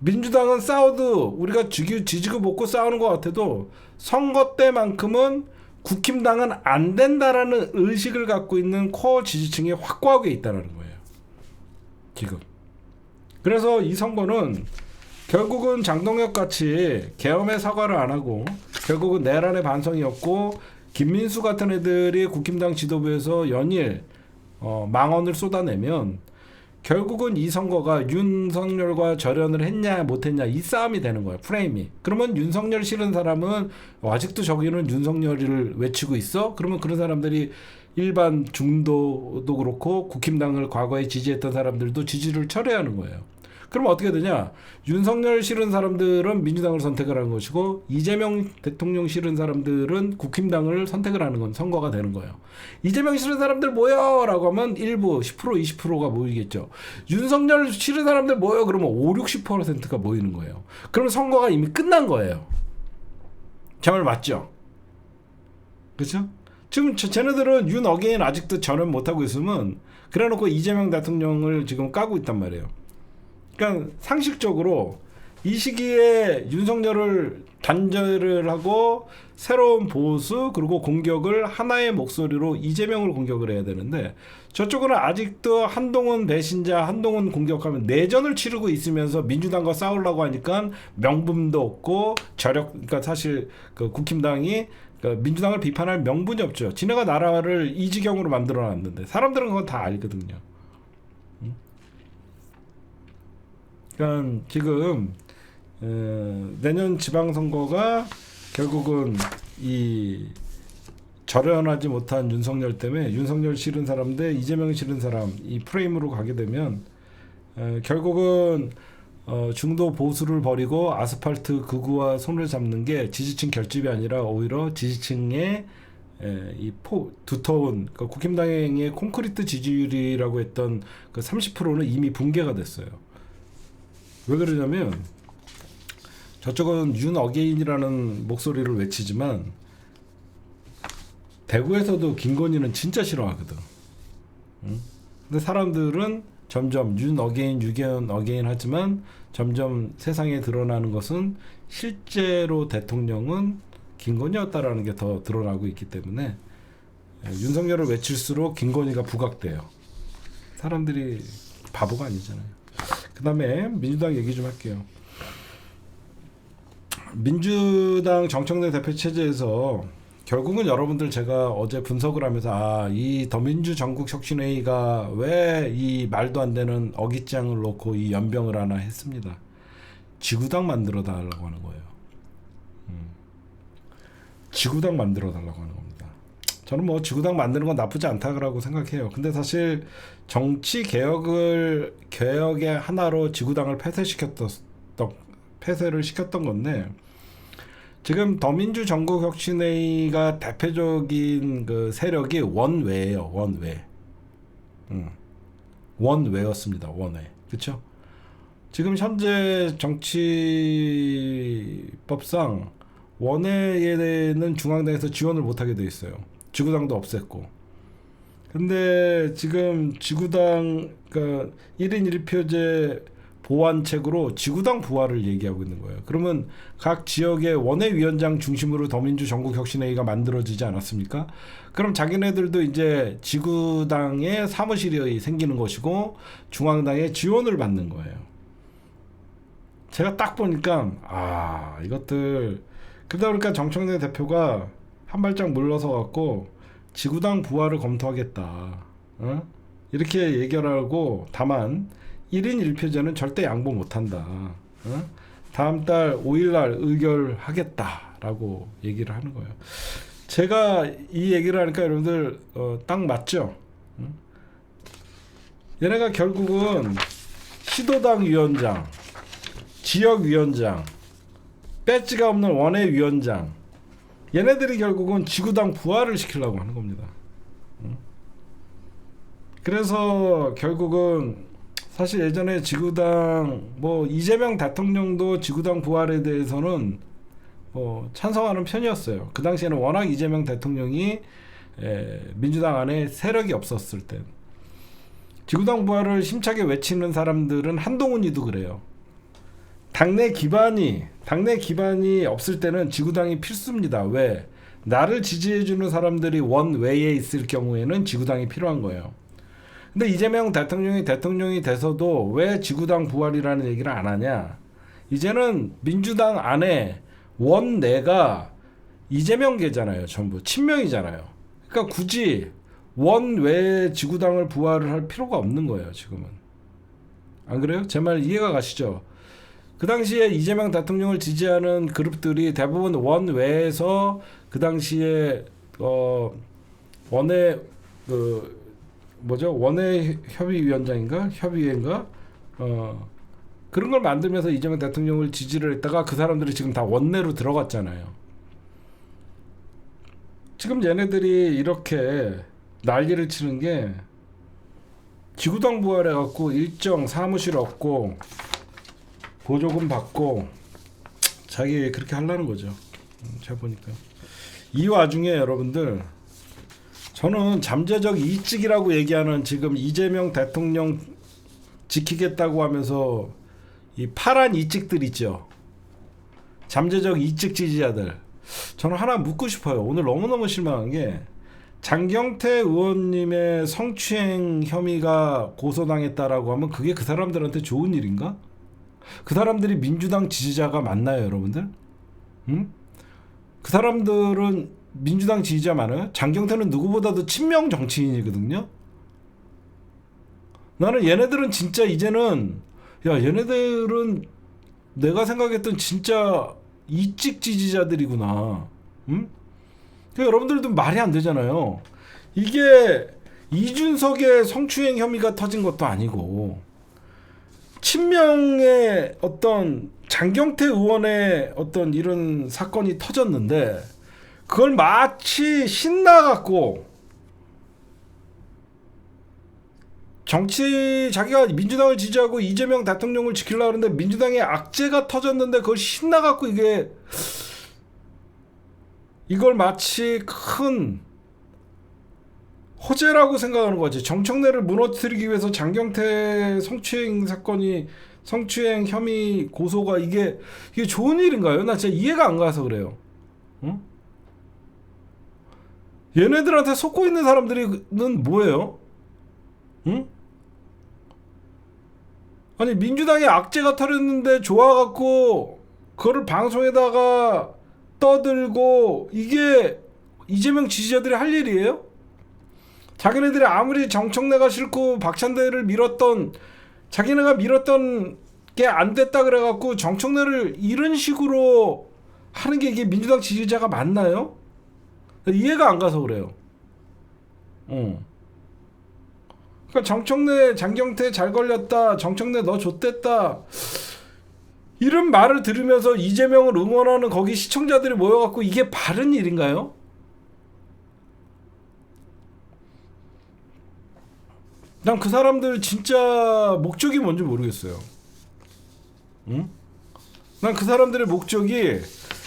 민주당은 싸워도 우리가 지지고 볶고 싸우는 것 같아도 선거 때만큼은 국힘당은 안 된다라는 의식을 갖고 있는 코어 지지층이 확고하게 있다는 거예요. 지금. 그래서 이 선거는 결국은 장동혁 같이 계엄의 사과를 안 하고 결국은 내란의 반성이었고, 김민수 같은 애들이 국힘당 지도부에서 연일 망언을 쏟아내면 결국은 이 선거가 윤석열과 절연을 했냐 못했냐 이 싸움이 되는 거예요. 프레임이. 그러면 윤석열 싫은 사람은 아직도 저기는 윤석열을 외치고 있어? 그러면 그런 사람들이 일반 중도도 그렇고 국힘당을 과거에 지지했던 사람들도 지지를 철회하는 거예요. 그럼 어떻게 되냐? 윤석열 싫은 사람들은 민주당을 선택을 하는 것이고, 이재명 대통령 싫은 사람들은 국힘당을 선택을 하는 건 선거가 되는 거예요. 이재명 싫은 사람들 모여! 라고 하면 일부 10% 20%가 모이겠죠. 윤석열 싫은 사람들 모여! 그러면 50-60%가 모이는 거예요. 그러면 선거가 이미 끝난 거예요. 제 말 맞죠? 그렇죠? 지금 쟤네들은 윤 어게인 아직도 전환 못하고 있으면 그래놓고 이재명 대통령을 지금 까고 있단 말이에요. 그러니까 상식적으로 이 시기에 윤석열을 단절을 하고 새로운 보수 그리고 공격을 하나의 목소리로 이재명을 공격을 해야 되는데 저쪽은 아직도 한동훈 배신자, 한동훈 공격하면 내전을 치르고 있으면서 민주당과 싸우려고 하니까 명분도 없고 그러니까 사실 그 국힘당이 그 민주당을 비판할 명분이 없죠. 지네가 나라를 이 지경으로 만들어놨는데 사람들은 그건 다 알거든요. 그러니까 지금 내년 지방선거가 결국은 이 절연하지 못한 윤석열 때문에 윤석열 싫은 사람 대 이재명 싫은 사람 이 프레임으로 가게 되면 결국은 중도 보수를 버리고 아스팔트 극우와 손을 잡는 게 지지층 결집이 아니라 오히려 지지층의 이 두터운 그러니까 국힘당의 콘크리트 지지율이라고 했던 그 30%는 이미 붕괴가 됐어요. 왜 그러냐면 저쪽은 윤 어게인이라는 목소리를 외치지만 대구에서도 김건희는 진짜 싫어하거든. 응? 근데 사람들은 점점 윤 어게인, 유견 어게인 하지만 점점 세상에 드러나는 것은 실제로 대통령은 김건희였다라는 게 더 드러나고 있기 때문에 윤석열을 외칠수록 김건희가 부각돼요. 사람들이 바보가 아니잖아요. 그 다음에 민주당 얘기 좀 할게요. 민주당 정청래 대표 체제에서 결국은 여러분들 제가 어제 분석을 하면서 이 더민주 전국혁신회의가 왜 이 말도 안 되는 어깃장을 놓고 이 연병을 하나 했습니다. 지구당 만들어 달라고 하는 거예요. 지구당 만들어 달라고 하는 겁니다. 저는 뭐 지구당 만드는 건 나쁘지 않다고 생각해요. 근데 사실 정치 개혁의 하나로 지구당을 폐쇄를 시켰던 건데 지금 더민주 전국혁신회의가 대표적인 그 세력이 원외예요. 원외였습니다. 원외. 그렇죠? 지금 현재 정치법상 원외에는 중앙당에서 지원을 못하게 돼 있어요. 지구당도 없앴고. 근데 지금 지구당 그러니까 1인 1표제 보완책으로 지구당 부활을 얘기하고 있는 거예요. 그러면 각 지역의 원외위원장 중심으로 더민주 전국혁신회의가 만들어지지 않았습니까? 그럼 자기네들도 이제 지구당의 사무실이 생기는 것이고 중앙당의 지원을 받는 거예요. 제가 딱 보니까 이것들 그러다 보니까 정청래 대표가 한 발짝 물러서 갖고 지구당 부활을 검토하겠다. 이렇게 얘기하고 다만 1인 1표제는 절대 양보 못한다. 다음 달 5일날 의결하겠다라고 얘기를 하는 거예요. 제가 이 얘기를 하니까 여러분들 딱 맞죠? 얘네가 결국은 시도당 위원장, 지역위원장, 배지가 없는 원외위원장 얘네들이 결국은 지구당 부활을 시키려고 하는 겁니다. 그래서 결국은 사실 예전에 지구당 이재명 대통령도 지구당 부활에 대해서는 찬성하는 편이었어요. 그 당시에는 워낙 이재명 대통령이 민주당 안에 세력이 없었을 때 지구당 부활을 힘차게 외치는 사람들은 한동훈이도 그래요. 당내 기반이 없을 때는 지구당이 필수입니다. 왜? 나를 지지해주는 사람들이 원외에 있을 경우에는 지구당이 필요한 거예요. 근데 이재명 대통령이 돼서도 왜 지구당 부활이라는 얘기를 안 하냐? 이제는 민주당 안에 원내가 이재명계잖아요. 전부 친명이잖아요. 그러니까 굳이 원외 지구당을 부활을 할 필요가 없는 거예요. 지금은. 안 그래요? 제 말 이해가 가시죠? 그 당시에 이재명 대통령을 지지하는 그룹들이 대부분 원외에서 그 당시에 원외 원외 협의위원장인가 협의회인가 그런 걸 만들면서 이재명 대통령을 지지를 했다가 그 사람들이 지금 다 원내로 들어갔잖아요. 지금 얘네들이 이렇게 난리를 치는 게 지구당 부활해갖고 일정 사무실 없고 보조금 받고 자기 그렇게 하려는 거죠. 제가 보니까 이 와중에 여러분들 저는 잠재적 이익직이라고 얘기하는 지금 이재명 대통령 지키겠다고 하면서 이 파란 이찍들 있죠. 잠재적 이찍 지지자들. 저는 하나 묻고 싶어요. 오늘 너무너무 실망한 게 장경태 의원님의 성추행 혐의가 고소당했다라고 하면 그게 그 사람들한테 좋은 일인가? 그 사람들이 민주당 지지자가 맞나요, 여러분들? 응? 그 사람들은 민주당 지지자 많아요? 장경태는 누구보다도 친명 정치인이거든요. 나는 얘네들은 진짜 이제는 얘네들은 내가 생각했던 진짜 이찍 지지자들이구나. 응? 그러니까 여러분들도 말이 안 되잖아요. 이게 이준석의 성추행 혐의가 터진 것도 아니고 친명의 어떤 장경태 의원의 어떤 이런 사건이 터졌는데 그걸 마치 신나갖고 자기가 민주당을 지지하고 이재명 대통령을 지키려고 하는데 민주당의 악재가 터졌는데 그걸 신나갖고 이걸 마치 큰 호재라고 생각하는 거지. 정청래를 무너뜨리기 위해서 장경태 성추행 혐의 고소가 이게 좋은 일인가요? 나 진짜 이해가 안 가서 그래요. 응? 얘네들한테 속고 있는 사람들은 뭐예요? 응? 아니 민주당의 악재가 터졌는데 좋아갖고 그거를 방송에다가 떠들고 이게 이재명 지지자들이 할 일이에요? 자기네들이 아무리 정청래가 싫고 박찬대를 밀었던 자기네가 밀었던 게 안 됐다 그래갖고 정청래를 이런 식으로 하는 게 이게 민주당 지지자가 맞나요? 이해가 안 가서 그래요. 그러니까 정청래, 장경태 잘 걸렸다. 정청래 너 좆됐다. 이런 말을 들으면서 이재명을 응원하는 거기 시청자들이 모여갖고 이게 바른 일인가요? 난 그 사람들 진짜 목적이 뭔지 모르겠어요. 응? 난 그 사람들의 목적이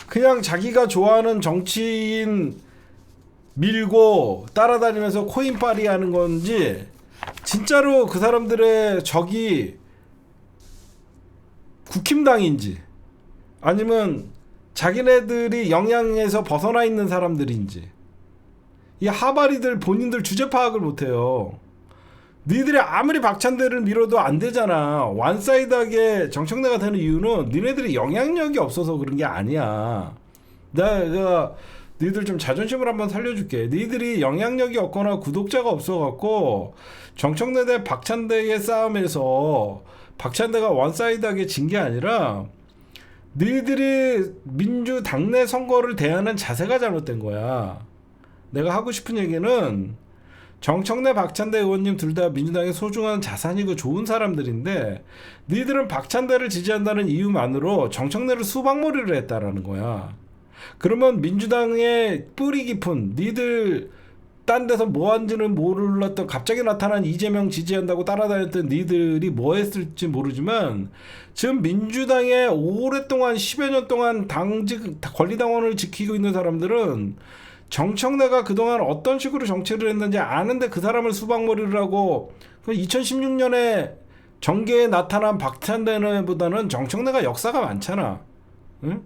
그냥 자기가 좋아하는 정치인 밀고 따라다니면서 코인빨이 하는 건지 진짜로 그 사람들의 적이 국힘당인지 아니면 자기네들이 영향에서 벗어나 있는 사람들인지 이 하바리들 본인들 주제 파악을 못해요. 니들이 아무리 박찬대를 밀어도 안 되잖아. 완사이드하게 정청래가 되는 이유는 니네들이 영향력이 없어서 그런 게 아니야. 내가 니들 좀 자존심을 한번 살려줄게. 니들이 영향력이 없거나 구독자가 없어갖고 정청래 대 박찬대의 싸움에서 박찬대가 원사이드하게 진 게 아니라 니들이 민주 당내 선거를 대하는 자세가 잘못된 거야. 내가 하고 싶은 얘기는 정청래 박찬대 의원님 둘 다 민주당의 소중한 자산이고 좋은 사람들인데 니들은 박찬대를 지지한다는 이유만으로 정청래를 수박몰이를 했다라는 거야. 그러면 민주당의 뿌리 깊은 니들 딴 데서 뭐 한지는 몰랐던 갑자기 나타난 이재명 지지한다고 따라다녔던 니들이 뭐 했을지 모르지만 지금 민주당에 오랫동안 10여 년 동안 당직 권리당원을 지키고 있는 사람들은 정청래가 그동안 어떤 식으로 정치를 했는지 아는데 그 사람을 수박몰이를 하고 2016년에 정계에 나타난 박찬대보다는 정청래가 역사가 많잖아. 응?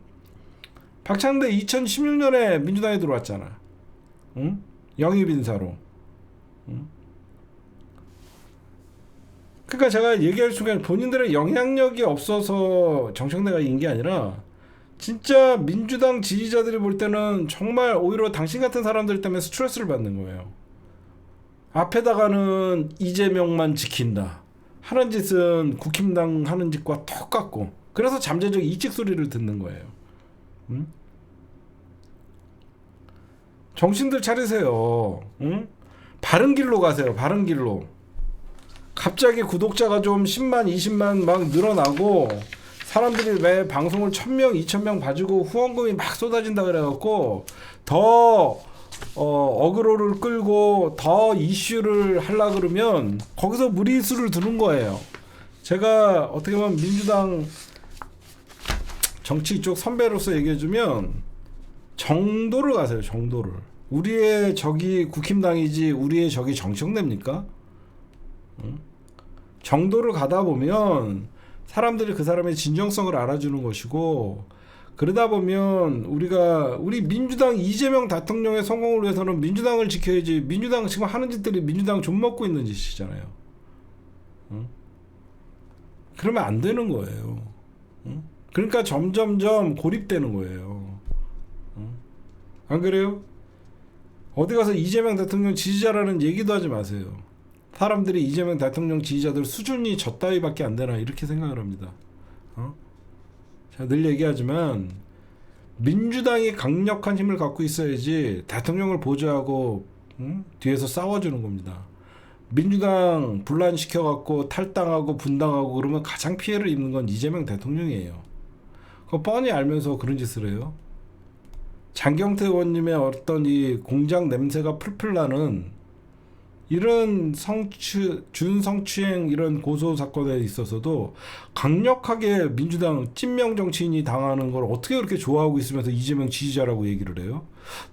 박찬대 2016년에 민주당에 들어왔잖아. 응? 영입인사로. 응? 그러니까 제가 얘기할 순간 본인들의 영향력이 없어서 정청래가 이긴 게 아니라 진짜 민주당 지지자들이 볼 때는 정말 오히려 당신 같은 사람들 때문에 스트레스를 받는 거예요. 앞에다가는 이재명만 지킨다. 하는 짓은 국힘당 하는 짓과 똑같고 그래서 잠재적 이직 소리를 듣는 거예요. 응? 정신들 차리세요. 응? 바른 길로 가세요. 바른 길로. 갑자기 구독자가 좀 10만 20만 막 늘어나고 사람들이 왜 방송을 1000명 2000명 봐주고 후원금이 막 쏟아진다 그래갖고 더 어그로를 끌고 더 이슈를 하려고 그러면 거기서 무리수를 두는 거예요. 제가 어떻게 보면 민주당 정치 쪽 선배로서 얘기해주면 정도를 가세요. 정도를. 우리의 적이 국힘당이지 우리의 적이 정청래입니까? 응? 정도를 가다 보면 사람들이 그 사람의 진정성을 알아주는 것이고, 그러다 보면 우리 민주당 이재명 대통령의 성공을 위해서는 민주당을 지켜야지. 민주당 지금 하는 짓들이 민주당 좀 먹고 있는 짓이잖아요. 응? 그러면 안 되는 거예요. 응? 그러니까 점점점 고립되는 거예요. 응? 안 그래요? 어디 가서 이재명 대통령 지지자라는 얘기도 하지 마세요. 사람들이 이재명 대통령 지지자들 수준이 저 따위밖에 안 되나 이렇게 생각을 합니다. 제가 늘 얘기하지만 민주당이 강력한 힘을 갖고 있어야지 대통령을 보좌하고 뒤에서 싸워주는 겁니다. 민주당 분란시켜갖고 탈당하고 분당하고 그러면 가장 피해를 입는 건 이재명 대통령이에요. 그거 뻔히 알면서 그런 짓을 해요. 장경태 의원님의 어떤 이 공작 냄새가 풀풀 나는 이런 준성추행 이런 고소 사건에 있어서도 강력하게 민주당 찐명 정치인이 당하는 걸 어떻게 그렇게 좋아하고 있으면서 이재명 지지자라고 얘기를 해요?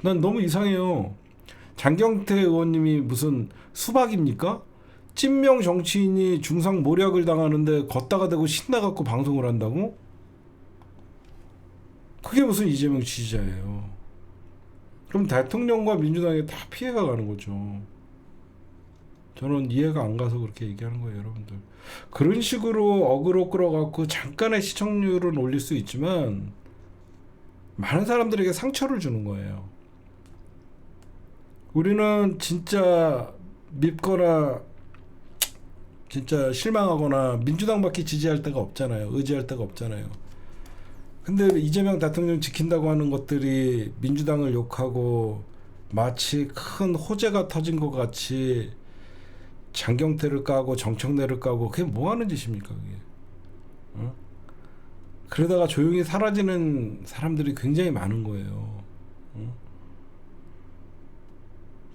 난 너무 이상해요. 장경태 의원님이 무슨 수박입니까? 찐명 정치인이 중상 모략을 당하는데 걷다가 대고 신나갖고 방송을 한다고? 그게 무슨 이재명 지지자예요. 그럼 대통령과 민주당에 다 피해가 가는 거죠. 저는 이해가 안 가서 그렇게 얘기하는 거예요, 여러분들. 그런 식으로 어그로 끌어갖고 잠깐의 시청률은 올릴 수 있지만 많은 사람들에게 상처를 주는 거예요. 우리는 진짜 밉거나 진짜 실망하거나 민주당밖에 지지할 데가 없잖아요. 의지할 데가 없잖아요. 근데 이재명 대통령 지킨다고 하는 것들이 민주당을 욕하고 마치 큰 호재가 터진 것 같이 장경태를 까고 정청래를 까고 그게 뭐 하는 짓입니까 그게? 어? 그러다가 조용히 사라지는 사람들이 굉장히 많은 거예요. 어?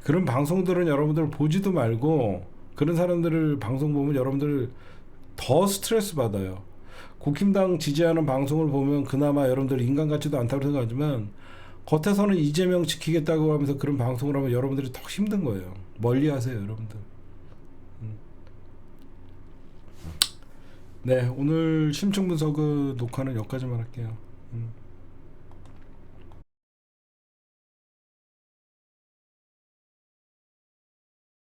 그런 방송들은 여러분들 보지도 말고 그런 사람들을 방송 보면 여러분들 더 스트레스 받아요. 국힘당 지지하는 방송을 보면 그나마 여러분들 인간 같지도 않다고 생각하지만 겉에서는 이재명 지키겠다고 하면서 그런 방송을 하면 여러분들이 더 힘든 거예요. 멀리 하세요 여러분들. 네, 오늘 심층 분석 녹화는 여기까지만 할게요.